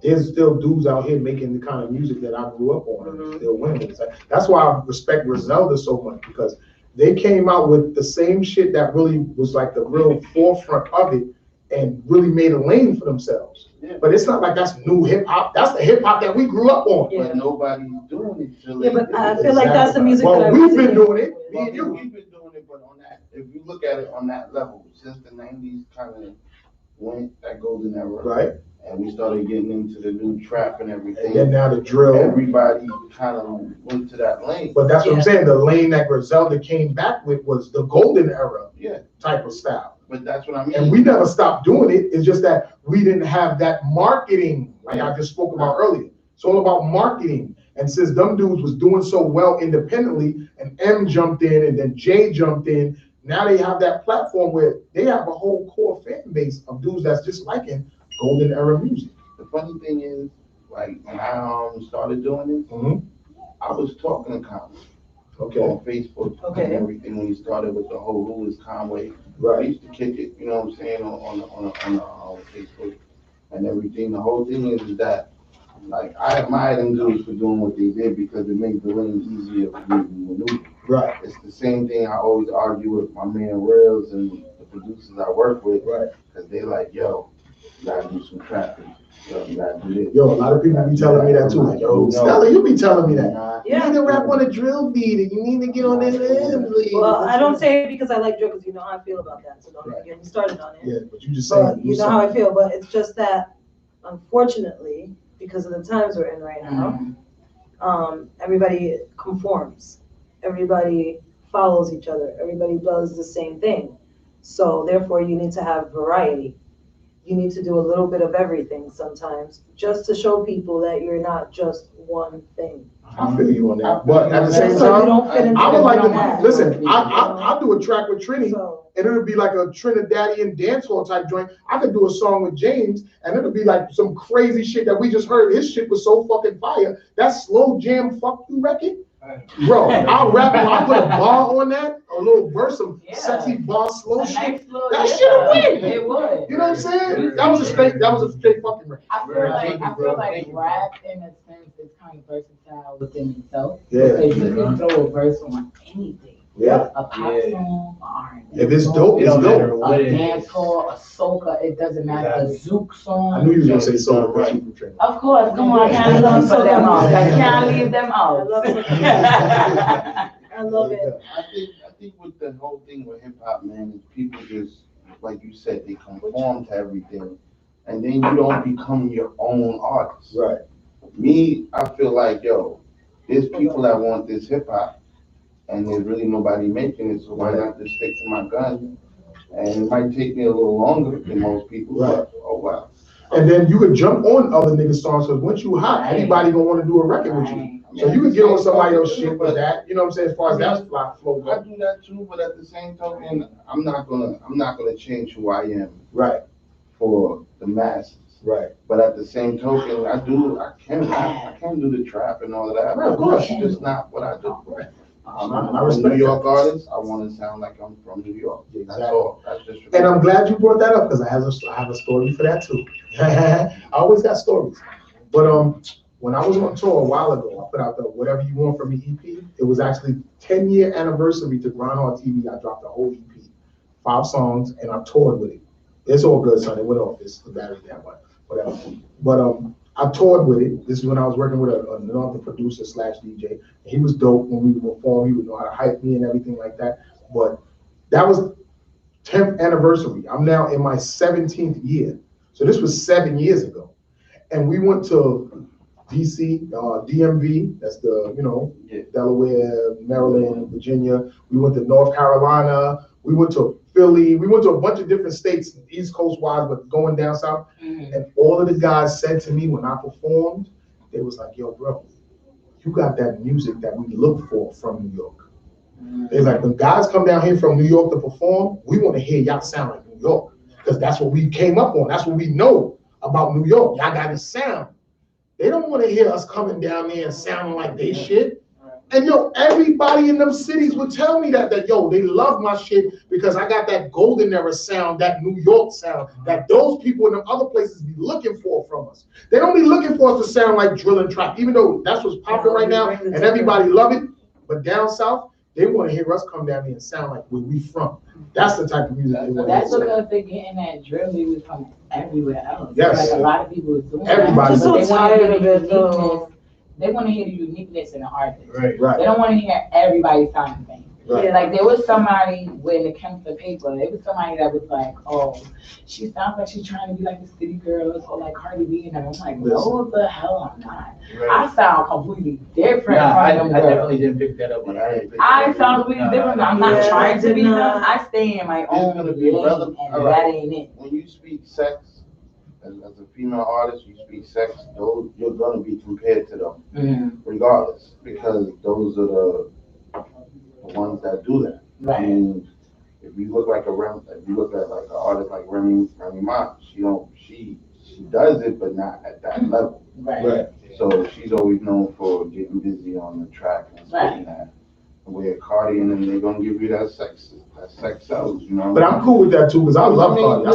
there's still dudes out here making the kind of music that I grew up on and still winning. It's like, that's why I respect Griselda so much, because they came out with the same shit that really was like the real forefront of it and really made a lane for themselves. Yeah. But it's not like that's new hip hop. That's the hip hop that we grew up on. Yeah. But nobody's doing it. Yeah, but I feel like that's the music that we've been doing it. Me and you, we've been doing it, but on that, if you look at it on that level, since the 90s kind of went that golden era. Right. And we started getting into the new trap and everything. And then now the drill. Everybody kind of went to that lane. But that's what I'm saying. The lane that Griselda came back with was the golden era type of style. But that's what I mean. And we never stopped doing it. It's just that we didn't have that marketing, like I just spoke about earlier. It's all about marketing. And since them dudes was doing so well independently, and M jumped in, and then J jumped in, now they have that platform where they have a whole core fan base of dudes that's just liking golden era music. The funny thing is, like when I started doing it, I was talking to Conway on Facebook and everything when he started with the whole Who is Conway. Right. I used to kick it, you know what I'm saying, on Facebook and everything. The whole thing is that, like, I admire them dudes for doing what they did because it makes the lane easier for me to maneuver. Right. It's the same thing I always argue with my man Rails and the producers I work with. Right. Because they like, yo, you gotta do some trapping. Yo, you gotta do this. Yo, a lot of people be telling me that too. Like, yo, Stella, you be telling me that. You need to rap on a drill beat and you need to get on that assembly. Well, I don't say it because I like drill, because you know how I feel about that. So don't get me started on it. Yeah, but you just say you know how I feel, but it's just that, unfortunately, because of the times we're in right now, everybody conforms. Everybody follows each other. Everybody does the same thing. So therefore, you need to have variety. You need to do a little bit of everything sometimes, just to show people that you're not just one thing. I feel you on that. But at the same time, I would like to listen. I do a track with Trini, and it'll be like a Trinidadian dancehall type joint. I could do a song with James, and it'll be like some crazy shit that we just heard. His shit was so fucking fire. That slow jam fuck you record. Bro, I'll rap, I'll put a bar on that, a little verse, some sexy bar, slow shit. That shit will win. It would. You know what I'm saying? That was a straight fucking record. I feel like rap in a sense is kind of versatile within itself. Yeah. Because you can throw a verse on anything. Yeah. A pop song, R&B. If it's dope, it's dope. A dancehall, a soca, it doesn't matter. A zouk song. I knew you were gonna say soca, right? Of course, come on, I can't leave them out. I can't leave them out. I love it. I think with the whole thing with hip hop, man, is people just, like you said, they conform to everything, and then you don't become your own artist. Right. Me, I feel like, yo, there's people that want this hip hop, and there's really nobody making it, so why not just stick to my gun? And it might take me a little longer than most people, but oh wow. And then you could jump on other niggas' songs, because once you hot, anybody gonna want to do a record with you. So you can get on somebody else's shit with that, you know what I'm saying, as far as that flow I goes. do that too, but at the same token, I'm not gonna change who I am Right, for the masses. right. But at the same token, I can rap, I can do the trap and all of that. Right, of course. That's just not what I do. I'm I a respect New York that. artist. I want to sound like I'm from New York. That's Exactly. all. That's just. And I'm glad you brought that up, because I have a story for that too. I always got stories. But when I was on tour a while ago, I put out the Whatever You Want From Me EP. It was actually 10-year anniversary to Grind Hard TV. I dropped the whole EP, 5 songs, and I toured with it. It's all good, son. It went off. It's the battery down, but whatever. But I toured with it. This is when I was working with another producer / DJ. He was dope when we would perform. He would know how to hype me and everything like that. But that was 10th anniversary. I'm now in my 17th year. So this was 7 years ago. And we went to DC, DMV, that's the, Delaware, Maryland, Virginia. We went to North Carolina. We went to Philly. We went to a bunch of different states, East Coast wise, but going down south. Mm-hmm. And all of the guys said to me when I performed, they was like, yo, bro, you got that music that we look for from New York. Mm-hmm. It's like, when guys come down here from New York to perform, we want to hear y'all sound like New York, because that's what we came up on. That's what we know about New York. Y'all got a sound. They don't want to hear us coming down there and sounding like they shit. And everybody in them cities would tell me that they love my shit because I got that golden era sound, that New York sound, that those people in them other places be looking for from us. They don't be looking for us to sound like drill and trap, even though that's what's popping right now and everybody love it. But down south, they want to hear us come down there and sound like where we from. That's the type of music they want to hear. That's because they're getting that drill music from everywhere else. Yes. Like a lot of people are doing Everybody. that. I'm so tired of it though. They want to hear the uniqueness in the artist. Right. They don't want to hear everybody sound the same. Right. Yeah, like there was somebody when it comes to paper, it was somebody that was like, oh, she sounds like she's trying to be like the city girls or like Cardi B, and I'm like, no, the hell I'm not. Right. I sound completely different I from them. definitely didn't pick that up. I sound completely different. I'm not trying to be them. I stay in my own lane, and that ain't it. When you speak sex, as a female artist, you speak sex, you're gonna be compared to them, regardless, because those are the ones that do that. Right. I mean, if you look like if you look at like an artist like Remy Ma, she does it, but not at that level. Right. So she's always known for getting busy on the track and spitting that. Where Cardi and them, they're gonna give you that sex sells, But I'm cool with that too, because I love Cardi.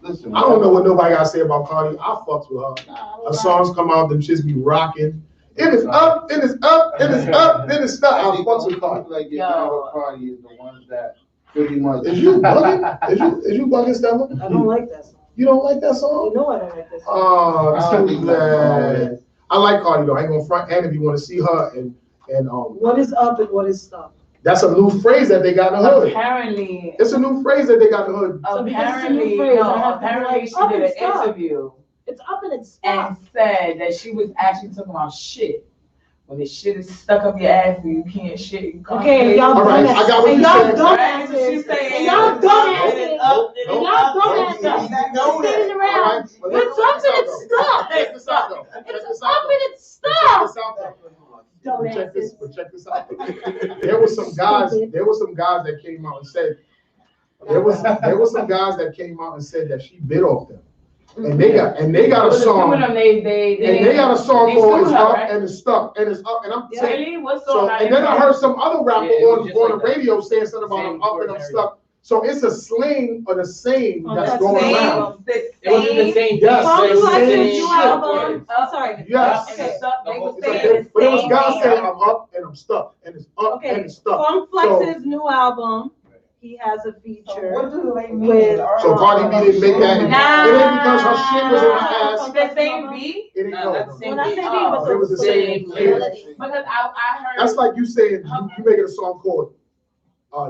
Listen, I don't know what nobody gotta say about Cardi. I fucks with her. Her songs come out, them shits be rocking. It is up, it is up, it is up, it is stuck. I fucks with Cardi. Like getting out of Cardi is the ones that pretty much. Is you bugging? Is you bugging, Stella? I don't like that song. You don't like that song? You know I don't like that song. Oh, I'm so glad. I like Cardi though. I ain't gonna front. And if you want to see her and what is up and what is stuck? That's a new phrase that they got in the hood. Apparently, it's a new phrase that they got in the hood. Apparently, she did an interview. It's up and it's stuck. And said that she was actually talking about shit. When the shit is stuck up your ass and you can't shit. You can't okay, y'all right, I got what dumbasses. Y'all dumbasses. Y'all dumbasses. Standing around. It's up and it's stuck. It's up and it's stuck. But check this out. There were some guys that came out and said that she bit off them. And they got a song. They got a song called "It's Up and It's Stuck" and it's up. And I'm saying, so. And then I heard some other rapper on the radio saying something about "I'm up and I'm stuck." So it's a slang or the same that's going around. It wasn't the same. Sorry. Yes. Okay. But it was guys saying "I'm up and I'm stuck" and it's up and it's stuck. Funk Flex's new album. he has a feature What do they mean? with. So Cardi B didn't make that. Nah. It ain't because her shit was in her ass. The same beat? It ain't Nah, that's the same When I say beat. beat, but It was the same melody. Because I heard. That's like you saying you making a song called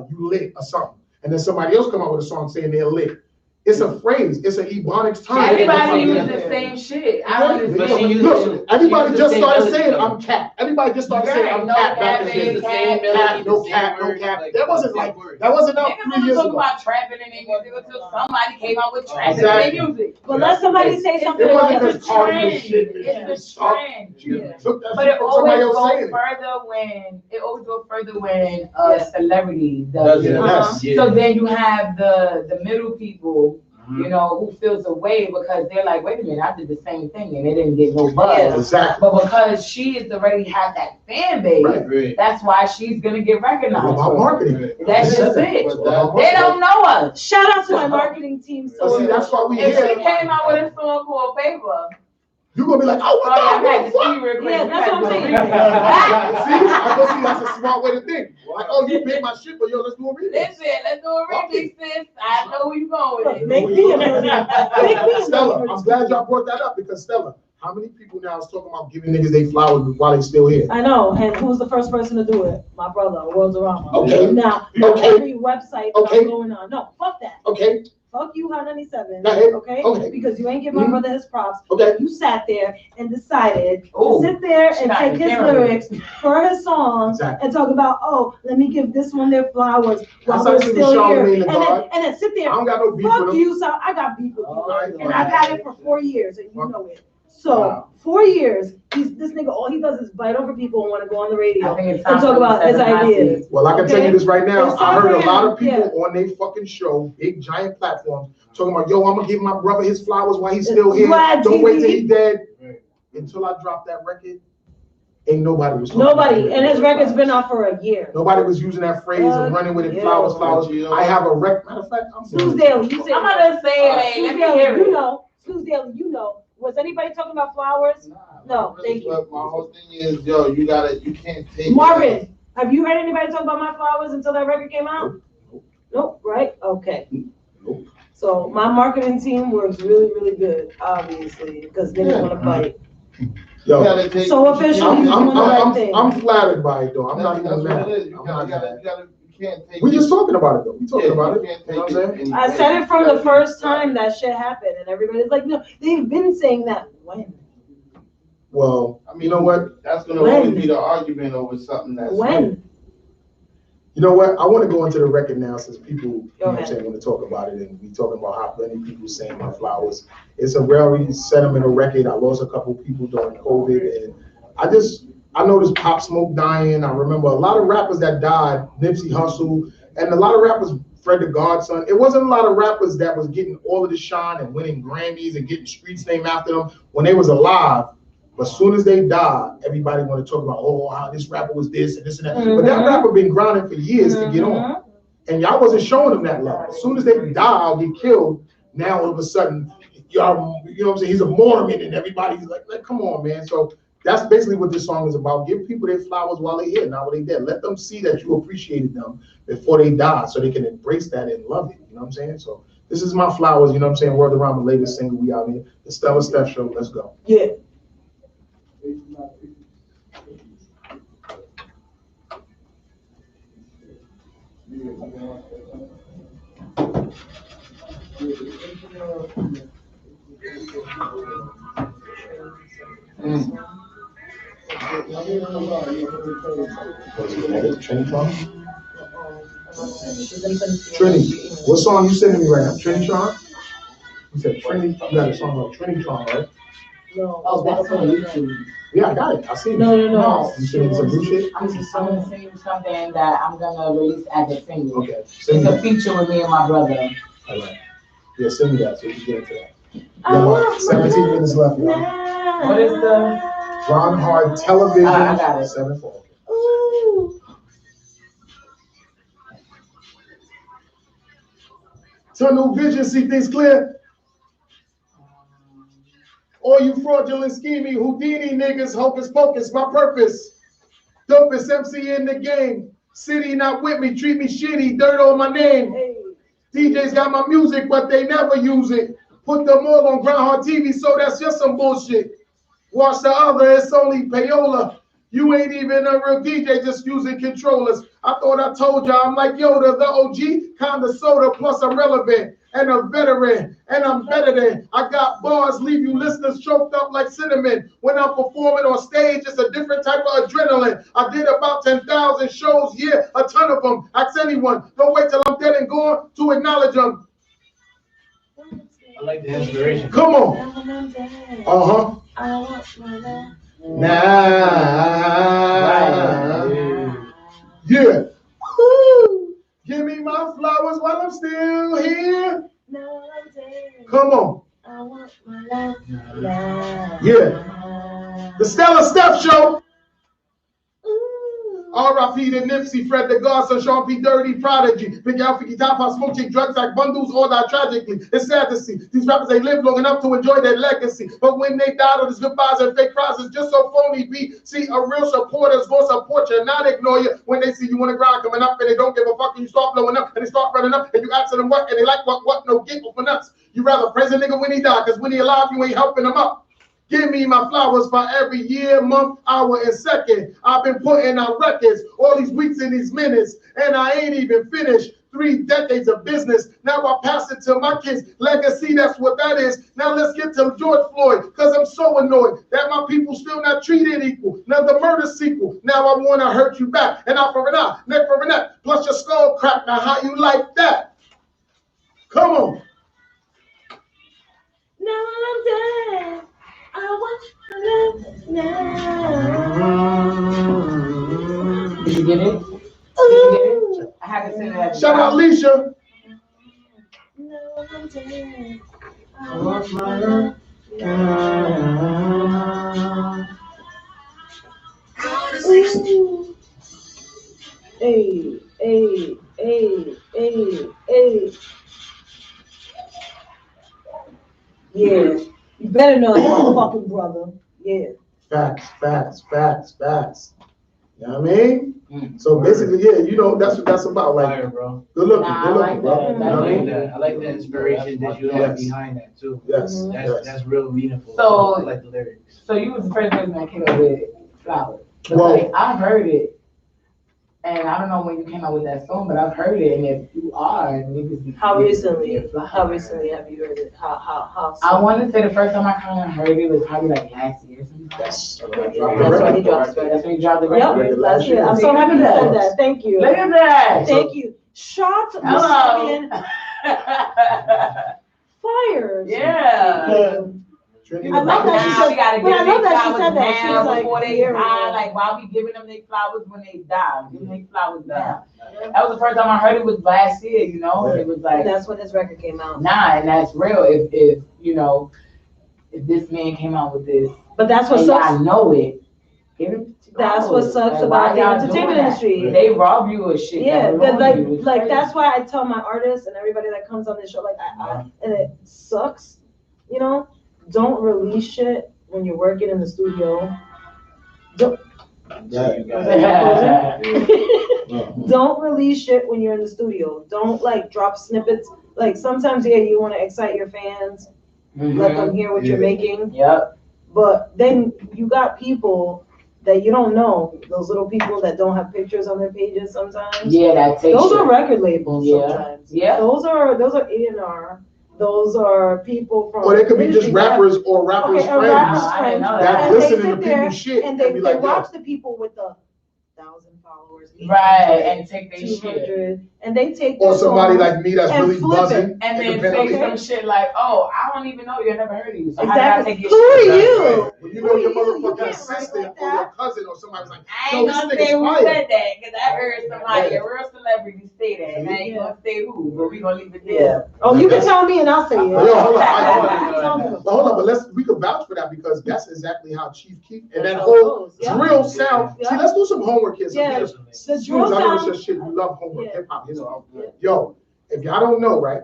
"You Lit" or something, and then somebody else come out with a song saying they're lit. It's a phrase. It's an Ebonics term. Everybody uses the same shit. I don't understand. Look, everybody just started saying I'm cat. Everybody just started saying I'm No cat back cap, in the day. cat, No cap. That wasn't like that wasn't out Niggas 3 was years talking ago. about trapping in their music until somebody came out with trapping Exactly. in their music. But let somebody say something It wasn't like because Cardi was Trend. shit. It's the trend. She took that But shit it from somebody always else goes saying it. further when a celebrity does it. Yes. Yeah. So then you have the middle people, you know, who feels away because they're like, wait a minute, I did the same thing and it didn't get no buzz. Exactly. But because she is already have that fan base, Right. that's why she's gonna get recognized. It's about marketing. That's just it. They don't know us. Shout out to my marketing team. But see, that's why we If she here. came out with a song called Paper, You're gonna be like, oh my sorry, I God, had what to the fuck? see real quick. Yeah, that's what I'm saying. See, that's a smart way to think. Like, oh, you made my shit, but yo, let's do a remix. Listen, let's do a remix, sis. I know where you going with it. Make me a millionaire. Make me a Stella, millionaire. I'm glad y'all brought that up because Stella, how many people now is talking about giving niggas they flowers while they still here? I know, and who's the first person to do it? My brother, Worldorama. Okay. Now, Okay. every website Okay. I'm going on. No, fuck that. Okay, Fuck you, Hot 97. Go ahead. Okay? Okay. Because you ain't give my Mhm. brother his props. okay. You sat there and decided Ooh. to sit there She and not take in his camera. lyrics for his song Exactly. and talk about, oh, let me give this one their flowers while That's they're actually still here. Charlamagne the And God. then sit I there. don't got no beef with Fuck them. you, so I got beef with you. Alright. And I've had it for 4 years, and you know it. So, Wow. 4 years, this nigga, all he does is bite over people and wanna go on the radio I think it's and time talk for about his 7 hot ideas. seats. Well, I can tell you this right now. It's I heard a time lot of for him, people on their fucking show, big giant platforms, talking about, yo, I'm gonna give my brother his flowers while he's still here. Glad Don't wait till TV. he's dead. Right. Until I dropped that record, ain't nobody was talking Nobody, about and his it. record's been out for a year. Nobody was using that phrase and running with it, Yeah. flowers, flowers. I have a record, matter of fact, I'm Snooze Daily, you say. I'm gonna say, like, let me hear You it. know, Snooze Daily, you know. Was anybody talking about flowers? No, thank you. But my whole thing is, yo, you can't take. Marvin, have you heard anybody talk about my flowers until that record came out? Nope, right? Okay. Nope. So my marketing team works really, really good, obviously, because they don't wanna bite. Yo, So officially, he's doing the right thing. I'm flattered by it though. I'm not even mad. I'm not mad. We just talking about it though. We talking about it. You know what I'm saying? I said it from the first time that shit happened, and everybody's like, no, they've been saying that. When? Well, you know what? That's gonna always be the argument over something that's. When? You know what? I want to go into the record now since people, you know what I'm ahead. saying, want to talk about it and we talking about how many people saying my flowers. It's a very sentimental record. I lost a couple people during COVID and I noticed Pop Smoke dying. I remember a lot of rappers that died, Nipsey Hussle, and a lot of rappers, Fred the Godson. It wasn't a lot of rappers that was getting all of the shine and winning Grammys and getting streets named after them when they was alive. But as soon as they died, everybody want to talk about, oh, how this rapper was this and this and that. But that rapper been grinding for years to get on. And y'all wasn't showing them that love. As soon as they die or get killed, now all of a sudden, y'all, you know what I'm saying, he's a Mormon and everybody's like, come on, man. So that's basically what this song is about. Give people their flowers while they're here, not while they're dead. Let them see that you appreciated them before they die so they can embrace that and love it. You know what I'm saying? So this is my flowers, you know what I'm saying? Word around the latest single we out here. The Stella Steph Show. Let's go. Yeah. Trini, what song you sending me right now? Trinitron? You said Trini, you got a song called Trinitron, right? No. Oh, that's on YouTube. Yeah, I got it. I see it. No. You sending me some new shit? I'm gonna send you something that I'm gonna release as a single. Okay. It's Send me a that. feature with me and my brother. All right. Yeah, send me that so we can get into that. I Yeah, want about 17 minutes left, y'all. What is the? Ron Hard Television. I got it. 7-4. Ooh. Tunnel vision, see things clear. All you fraudulent, scheming, Houdini niggas, hocus pocus, my purpose. Dopest MC in the game. City not with me, treat me shitty, dirt on my name. DJs got my music, but they never use it. Put them all on Groundhog TV, so that's just some bullshit. Watch the other, it's only payola. You ain't even a real DJ, just using controllers. I thought I told y'all I'm like Yoda, the OG, kinda soda, plus I'm relevant and a veteran, and I'm better than. I got bars, leave you listeners choked up like cinnamon. When I'm performing on stage, it's a different type of adrenaline. I did about 10,000 shows, yeah, a ton of them. Ask anyone, don't wait till I'm dead and gone to acknowledge them. I like the inspiration. Come on. Uh-huh. Nah. Yeah. Woo. Give me my flowers while I'm still here. Come on. Yeah. The Stella Steph Show. R.I.P. to Nipsey, Fred the Garza, Sean P. Dirty, Prodigy, Big Alfie, Guitar Pop, Smoke Chick, Drugs like bundles, all die tragically. It's sad to see these rappers, they live long enough to enjoy their legacy. But when they die, all these goodbyes and fake prizes just so phony be. See, a real supporter's gonna support you, not ignore you. When they see you on the ground coming up and they don't give a fuck, and you start blowing up and they start running up and you asking them what, and they like what, no giggle for nuts. You rather praise a nigga when he died, because when he alive, you ain't helping him up. Give me my flowers for every year, month, hour, and second. I've been putting out records all these weeks and these minutes, and I ain't even finished 3 decades of business. Now I pass it to my kids. Legacy, that's what that is. Now let's get to George Floyd, because I'm so annoyed that my people still not treated equal. Another murder sequel. Now I want to hurt you back. An eye for an eye, neck for a neck, plus your skull crack. Now how you like that? Come on. Now I'm dead. I want to live now. Did you get it? Did you get it? I had to say that. Shout out Alicia. Now I'm dead. I want my love. Hey, hey, hey, hey, hey. Yeah. You better know that's my fucking brother. Yeah. Facts. You know what I mean? So basically, yeah, you know, that's what that's about. Like, Fire, bro. good looking, Nah, good looking, I bro. like You know what I mean? I like the inspiration that you have behind that too. Yes, That's real meaningful. So- I like the lyrics. So you was the first person that came up with Flowers. But Well- like, I've heard it, and I don't know when you came out with that song, but I've heard it, and if you are, niggas be How recently? Flowers. How recently have you heard it? How I want to say the first time I kind of heard it was probably like last year sometime. That's That's when he dropped it. That's when you dropped the Yep, record. last year. I'm so happy you said that. Thank you. Look at that. Thank you. Shots Hello. fucking fires. Yeah. Trinity. I love that she Now said- we gotta but I give love them that she flowers said that. She now was like, before they yeah. die. Like, why we giving them their flowers when they die? Give them their flowers now. That was the first time I heard it was last year, you know? And it was like, And that's when his record came out. nah, and that's real. If you know, if this man came out with this, But that's what and sucks. I know it, give him That's what sucks Like, why about the y'all entertainment doing that? industry. They rob you of shit. Yeah, that but belong to you. It's like crazy. that's why I tell my artists and everybody that comes on this show, like and it sucks, you know, don't release shit when you're working in the studio. Don't don't release shit when you're in the studio. Don't like drop snippets. Like sometimes, yeah, you want to excite your fans, let them hear what you're making. Yep. But then you got people that you don't know, those little people that don't have pictures on their pages sometimes. Yeah, that takes Those shit. are record labels Yeah. sometimes. Yeah. Those are A&R. Those are people from. Or they could be just industry that have- rappers or rappers' Okay, a friends rapper's I didn't friend, know that and they listen to sit there people's shit and and they be like, yo. watch the people with the 1,000 followers. Right, and take their shit. 200, and they take Or their somebody songs like me that's and really flip it. buzzing. And then depend say on some shit like, oh, I don't even know you, I never heard of you. So how Exactly. did I take Who your are shit? you? When you Who know are your you? You motherfucking can't write assistant like or that. your cousin or somebody's like, I yo, ain't this gonna nigga's say who fire. said that, because I heard somebody, a real celebrity say that, and I ain't gonna say who, but we gonna leave it Yeah. there. Oh, you can tell me and I'll say it. Yo, hold on. Tell me. But hold on, but we could vouch for that because that's exactly how Chief Keef and that That's how it whole goes. Yeah. drill sound. Yeah. See, let's do some homework here. Yeah. Because The as soon as drill I know it's sound. your shit, you love homework, Yeah. hip hop, you know. Yeah. Yo, if y'all don't know, right?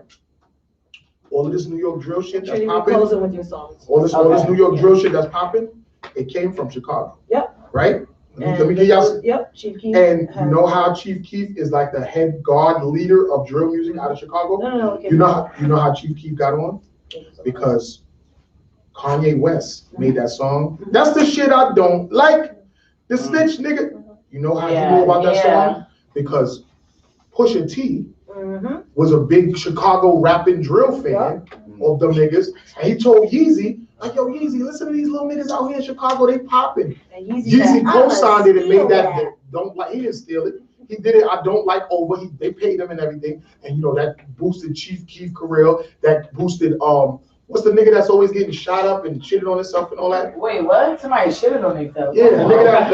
All of this New York drill shit that's Trinity, we're popping, closing with your songs. all this Okay. New York drill shit that's popping, it came from Chicago. Yep. Right? Let me give y'all. Yep, Chief Keef. And you know how Chief Keef is like the head guard leader of drill music out of Chicago? No, okay. You know how Chief Keef got on? Because Kanye West made that song. That's the shit I don't like. The snitch nigga. You know how he knew about that song? Because Pusha T was a big Chicago rapping drill fan of them niggas. And he told Yeezy, like, yo, Yeezy, listen to these little niggas out here in Chicago, they popping. Yeezy co-signed it and made that don't like, he didn't steal it. He did it, I don't like over, they paid him and everything. And you know, that boosted Chief Keef career, that boosted, what's the nigga that's always getting shot up and shitted on himself and all that? Wait, what? Somebody shitted on themselves? Yeah, the nigga that,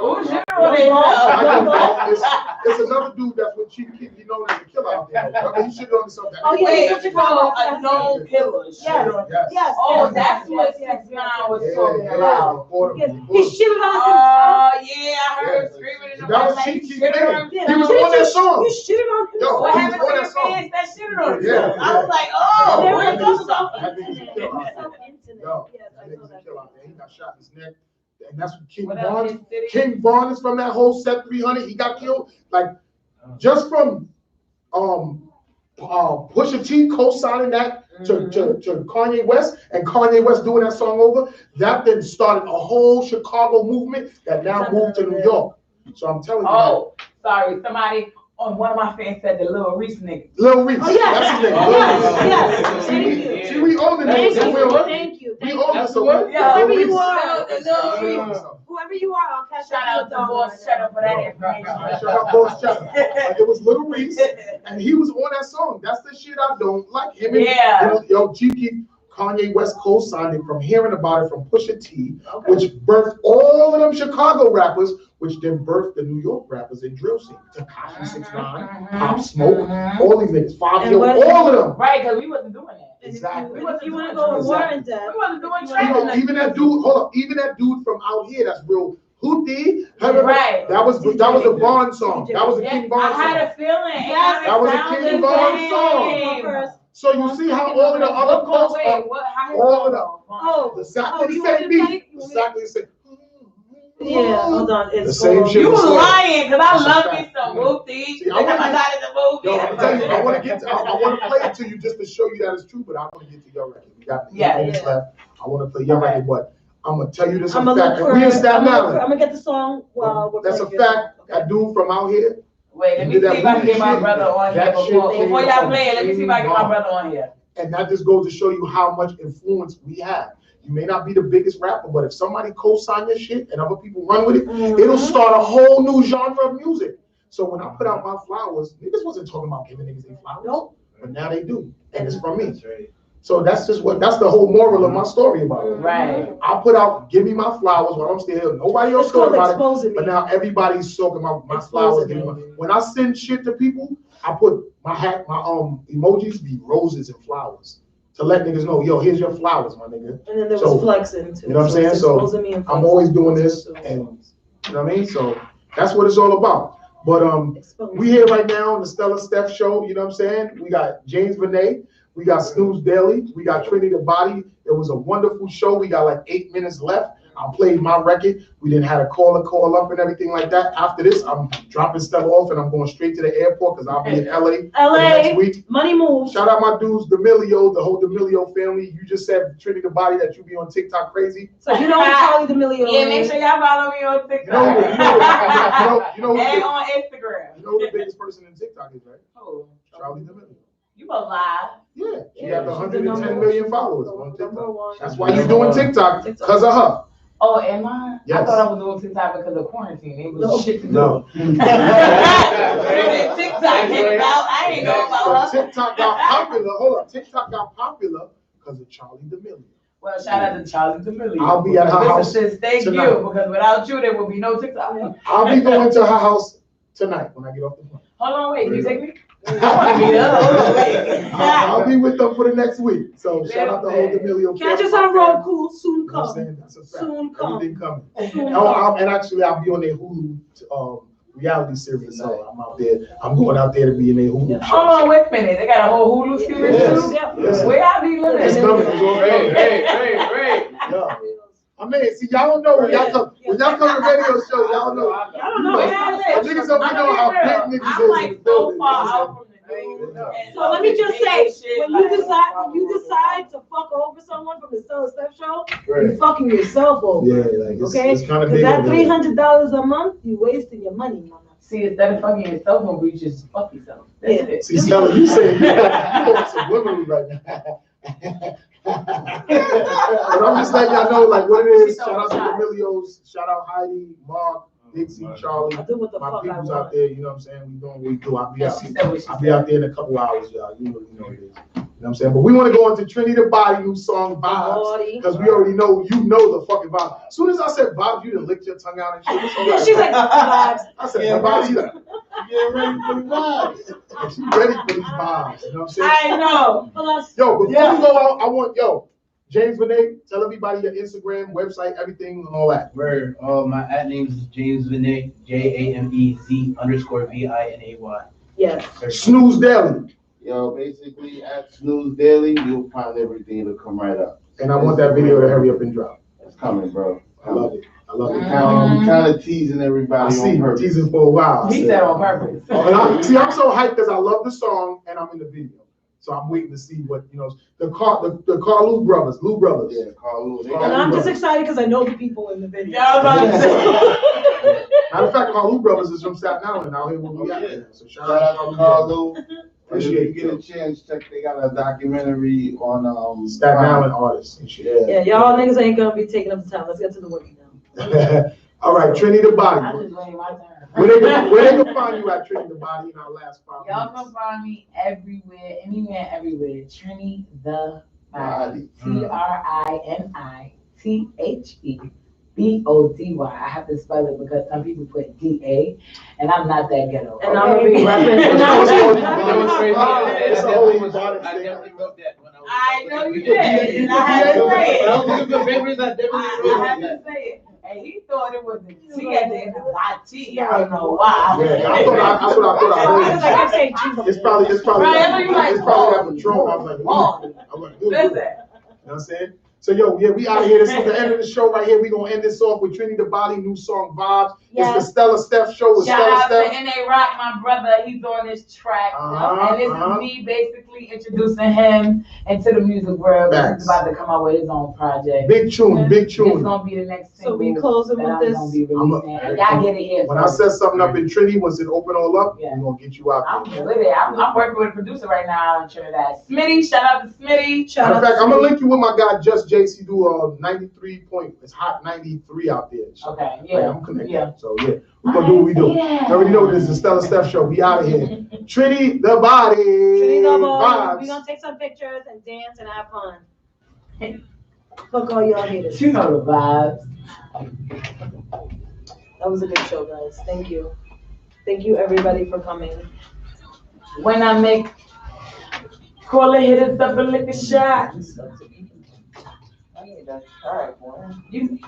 Who shitted on themselves? it's another dude that's with Chief Keef, he known as a killer out there. He shitted on himself. Oh, yeah, Wait, he's so a known killer shitted on himself. Yes. Oh, that's what 6ix9ine was talking about. He shitted on himself. Oh, yeah, I heard screaming in the That was like, Chief Keef. shitted on He was on that song. You shitted on himself. Yo, What he happened was to on your that song. fans that shitted on Yeah, themselves? I was like, oh, There what we are go. you talking That nigga's a killer out there. Yo, Yes, I that saw nigga's a that. killer out there. He got shot in his neck. And that's what King What else, Barnes. His City? King Barnes from that whole set 300. He got killed. Like just from Pusha T co-signing that to Kanye West and Kanye West doing that song over. That then started a whole Chicago movement that now moved to New York. So I'm telling you. Oh, sorry, somebody on one of my fans said the Lil Reese nigga. Lil Reese. Oh, yes. That's his name. Yes. Thank you. See, we own the Thank niggas. you. Thank you. We own this. So Yeah. Whoever Lil you Reese. are, Lil Reese. whoever you are, I'll catch Shout up out to Boss Cheddar for that information. Shout out Boss Cheddar. It was Lil Reese, and he was on that song. That's the shit I don't like. Him and, Yeah. Yo, Cheeky, Kanye West co-signed it from hearing about it from Pusha T, which birthed all of them Chicago rappers, which then birthed the New York rappers in drill scene. Tekashi 6ix9ine, Pop Smoke, all these niggas, 5 Hill, all of them. Right, because we wasn't doing that. Exactly. If you want to go more in depth, We wasn't doing Even, trap. even that dude, hold up, even that dude from out here that's real Houthi, Right. that was the Bond song. That was the King Bond I song. had a feeling. Yes, that was a King Bond song. So you see how all of the other coasts are all of the exactly the same beat. Exactly the same. yeah, hold on. It's The same shit. You was was lying, because I That's a love fact. me some Whoopty. See, Because I got in the movie. Yo, I'm telling you, I want to play it to you just to show you that it's true, but I want to get to your record. We got 8 minutes left. I want to play your record, but I'm gonna tell you this I'm a gonna fact. look for We in it. Staten Island. I'm gonna get the song while we're That's a playing your fact. song. That dude from out here. Wait, let me He see did if I that can get my shit. brother on here That shit before came y'all from play it. Let me see if I can get my King brother on here. And that just goes to show you how much influence we have. You may not be the biggest rapper, but if somebody co-sign your shit and other people run with it, it'll start a whole new genre of music. So when I put out my flowers, niggas wasn't talking about giving niggas their flowers. Nope. But now they do. And it's from me. So that's just that's the whole moral of my story about it. Right. I put out, give me my flowers while I'm still here. Nobody else It's called talking about it. exposing But me. now everybody's talking about my flowers. When I send shit to people, I put my emojis be roses and flowers to let niggas know, yo, here's your flowers, my nigga. And then there So, was flexing too. You know what I'm saying? it's So exposing me and I'm flexing. always doing this, and you know what I mean. So that's what it's all about. But Exposing. we here right now on the Stella Steph show. You know what I'm saying? We got James Benet. We got Snooze Daily. We got Trinity the Body. It was a wonderful show. We got like 8 minutes left. I played my record. We didn't have a caller call up and everything like that. After this, I'm dropping Stella off and I'm going straight to the airport because I'll be in LA next week. Money moves. Shout out my dudes, D'Amelio, the whole D'Amelio family. You just said Trinity the Body that you be on TikTok crazy. So you know Charlie D'Amelio. Yeah, make sure y'all follow me on TikTok. You know and on Instagram. You know who the biggest person in TikTok is, right? Oh, Charlie D'Amelio. you alive? Yeah, she Yeah, has she's 110 million followers on Number TikTok. one. That's why you doing TikTok, because of her. Oh, am I? Yes. I thought I was doing TikTok because of quarantine. It was shit to do. No. TikTok came out. I ain't know about her. TikTok got popular. Hold up, TikTok got popular because of Charlie D'Amelio. Well, shout out to Charlie D'Amelio. I'll be at her house Thank tonight. you, because without you, there would be no TikTok. I'll be going to her house tonight when I get off the plane. Hold on, wait. Can you take me? I want to meet her. Hold on, wait. I'll be with them for the next week. So shout out to the whole D'Amelio. Catch us family. on Roku. Soon You know what I'm come. saying? That's a fact. Soon come. Everything coming. Soon Oh, come. and actually, I'll be on their Hulu reality series. So I'm out there. I'm going out there to be in their Hulu show. Hold on, wait a minute. They got a whole Hulu series Yes. too? Yes. Where I be living? It's coming. It's all coming. Hey. Yeah. I mean, see, y'all don't know when y'all come to radio shows, y'all know. I don't know. Niggas don't know how big niggas I'm is like in the so building. far out from the news. So let me just say, when you decide to fuck over someone from the Steph show, you're fucking yourself over. Yeah, like Okay? it's kind of Because big. that $300 a month, you wasting your money, mama. See, instead of fucking yourself over, you just fuck yourself. That's it. See, Stella, you saying you going subliminally right now. But I'm just letting y'all know, like, what it is. Shout out to Emilio's, shout out Heidi, Mark, Dixie, Charlie, I do what the my fuck I people's want. out there. You know what I'm saying? We doing what we do. I'll be out. She said what she I'll be out there in a couple hours, y'all. You know what it is. You know what I'm saying? But we want to go into Trinity the Body new song vibes because we already know you know the fucking vibe. As soon as I said vibes, you done licked your tongue out and shit. Yeah, she's like, vibes. I said Yeah, vibes. She right. Get ready for the vibes. She's ready for these vibes. You know what I'm saying? I know. Yo, before we go out, I want James Vinay, tell everybody your Instagram, website, everything, and all that. Where my ad name is James Vinay, JAMEZ_VINAY. Yes. Snooze Daily. Yo, basically at Snooze Daily, you'll find everything to come right up. And I want that video to hurry up and drop. It's coming, bro. I love it. I love it. We kind of teasing I everybody see on you purpose. teasing for a while. He said on purpose. And I'm so hyped because I love the song and I'm in the video. So I'm waiting to see what, the Carlu brothers, Lou brothers. Yeah, Carl Lou. And I'm just excited because I know the people in the video. Yeah, I was about to say. Matter of fact, Carlu brothers is from Staten Island out here where we at. So shout Shout out out to to Carl Carlu. Lou. If you get a chance, check. They got a documentary on Staten Island artists and shit. Yeah, y'all niggas ain't gonna be taking up the time. Let's get to the work now. All right, Trinity the I'm Body. just waiting my turn. Where they can find you at Trinity the Body in our last 5 Y'all minutes? can find me everywhere, anywhere, everywhere. Trini the Body. TRINITHEBODY. I have to spell it because some people put DA, and I'm not that ghetto. And I'm gonna be rapping. I wrote that when I was. I know you did, and I had to say it. I was looking for papers. I definitely I had wrote to that. say it. And he thought it was a T at the end of YT. I don't know why. Yeah, that's what I Because I heard. kept saying Jesus. It's probably Right, I know you like, that Patron. I was like, Paul. I'm like, Listen. you know what I'm saying? So we out of here. This is the end of the show right here. We gonna end this off with Trinity the Body, new song vibes. Yes. It's the Stella Steph show with Shout Stella out Steph. to N.A. Rock, my brother. He's on this track. And this is me basically introducing him into the music world. Facts. He's about to come out with his own project. Big tune. It's gonna be the next single. So we closing that with I'm this. gonna be releasing. And y'all get it here. When I set something up in Trinity, once it open all up, Yeah. we're gonna get you out I'm there. with it. I'm working with a producer right now in Trinidad. Smitty, shout out to Smitty. Matter of fact, I'm gonna link you with my guy Just JC. Do 93 point. It's hot 93 out there. Okay, Like, yeah. I'm connected. Yeah. So we're gonna do what we do. Yeah. You already know this is the Stella Steph show. We out of here. Trinity the Body. Trinity the Body. We Vibes. gonna take some pictures and dance and have fun. Fuck all y'all haters. You know the vibes. That was a good show, guys. Thank you. Thank you, everybody, for coming. When I make call it hitters up and lick a shot. You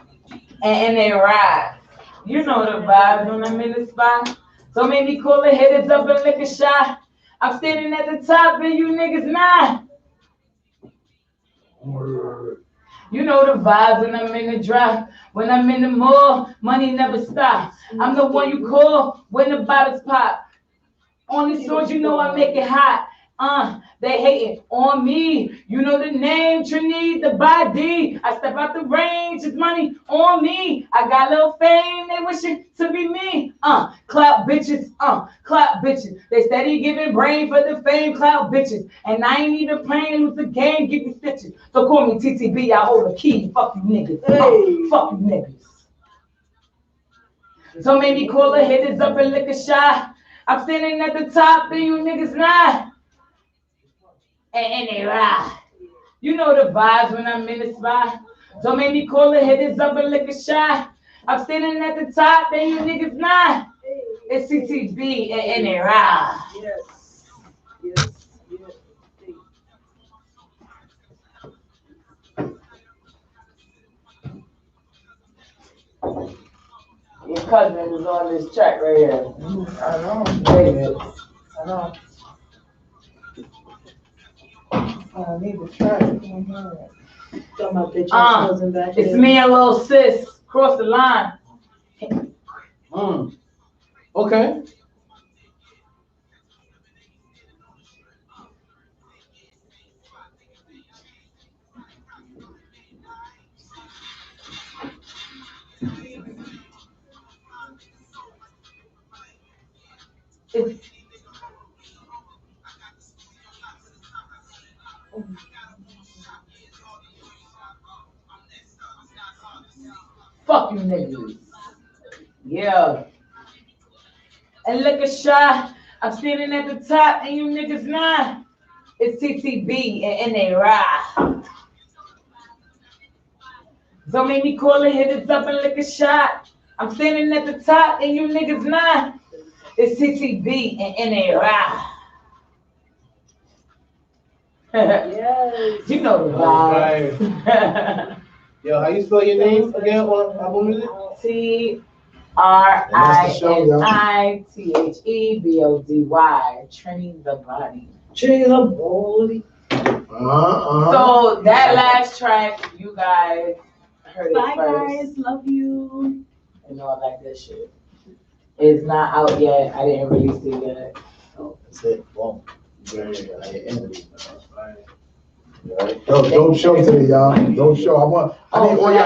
and they ride. You know the vibes when I'm in the spot. So maybe call it hitters up and lick a shot. I'm standing at the top and you niggas not. You know the vibes when I'm in the drop. When I'm in the mall, money never stops. I'm the one you call when the bottles pop. On the stores, you know I make it hot. They hating on me. You know the name, Trinity the Body. I step out the range, it's money on me. I got a little fame, they wishing to be me. Clap bitches, clap bitches. They steady giving brain for the fame, clap bitches. And I ain't even playing, lose the game, give you stitches. So call me TTB, I hold the key. Fuck you niggas, fuck you niggas. So maybe call the hitters up and lick a shot. I'm standing at the top and you niggas not. And they ride. You know the vibes when I'm in the spot. So maybe call the hitters up and lick a shot. I'm standing at the top and you niggas not. It's CTB and they ride. Yes. Yes. Your cousin is on this track right here. I know. David. I know. I need to try it. Got my bitch ass cousin back It's here. me and little sis. Cross the line. Okay. Fuck you niggas. Yeah. And look a shot. I'm standing at the top and you niggas not. It's TTB and NA. Don't make me call it, hit it up and lick a shot. I'm standing at the top and you niggas not. It's TTB and NA. Yes. You know the vibe. Yo, how you spell your name again on Apple Music? TRINITHEBODY. Trini the Body. Trini the Body. So that last track, you guys heard it Bye first. guys, love you. And all that good shit. It's not out yet. I didn't release it yet. So That's it. Boom. Dope show today, y'all. Dope show. I need all y'all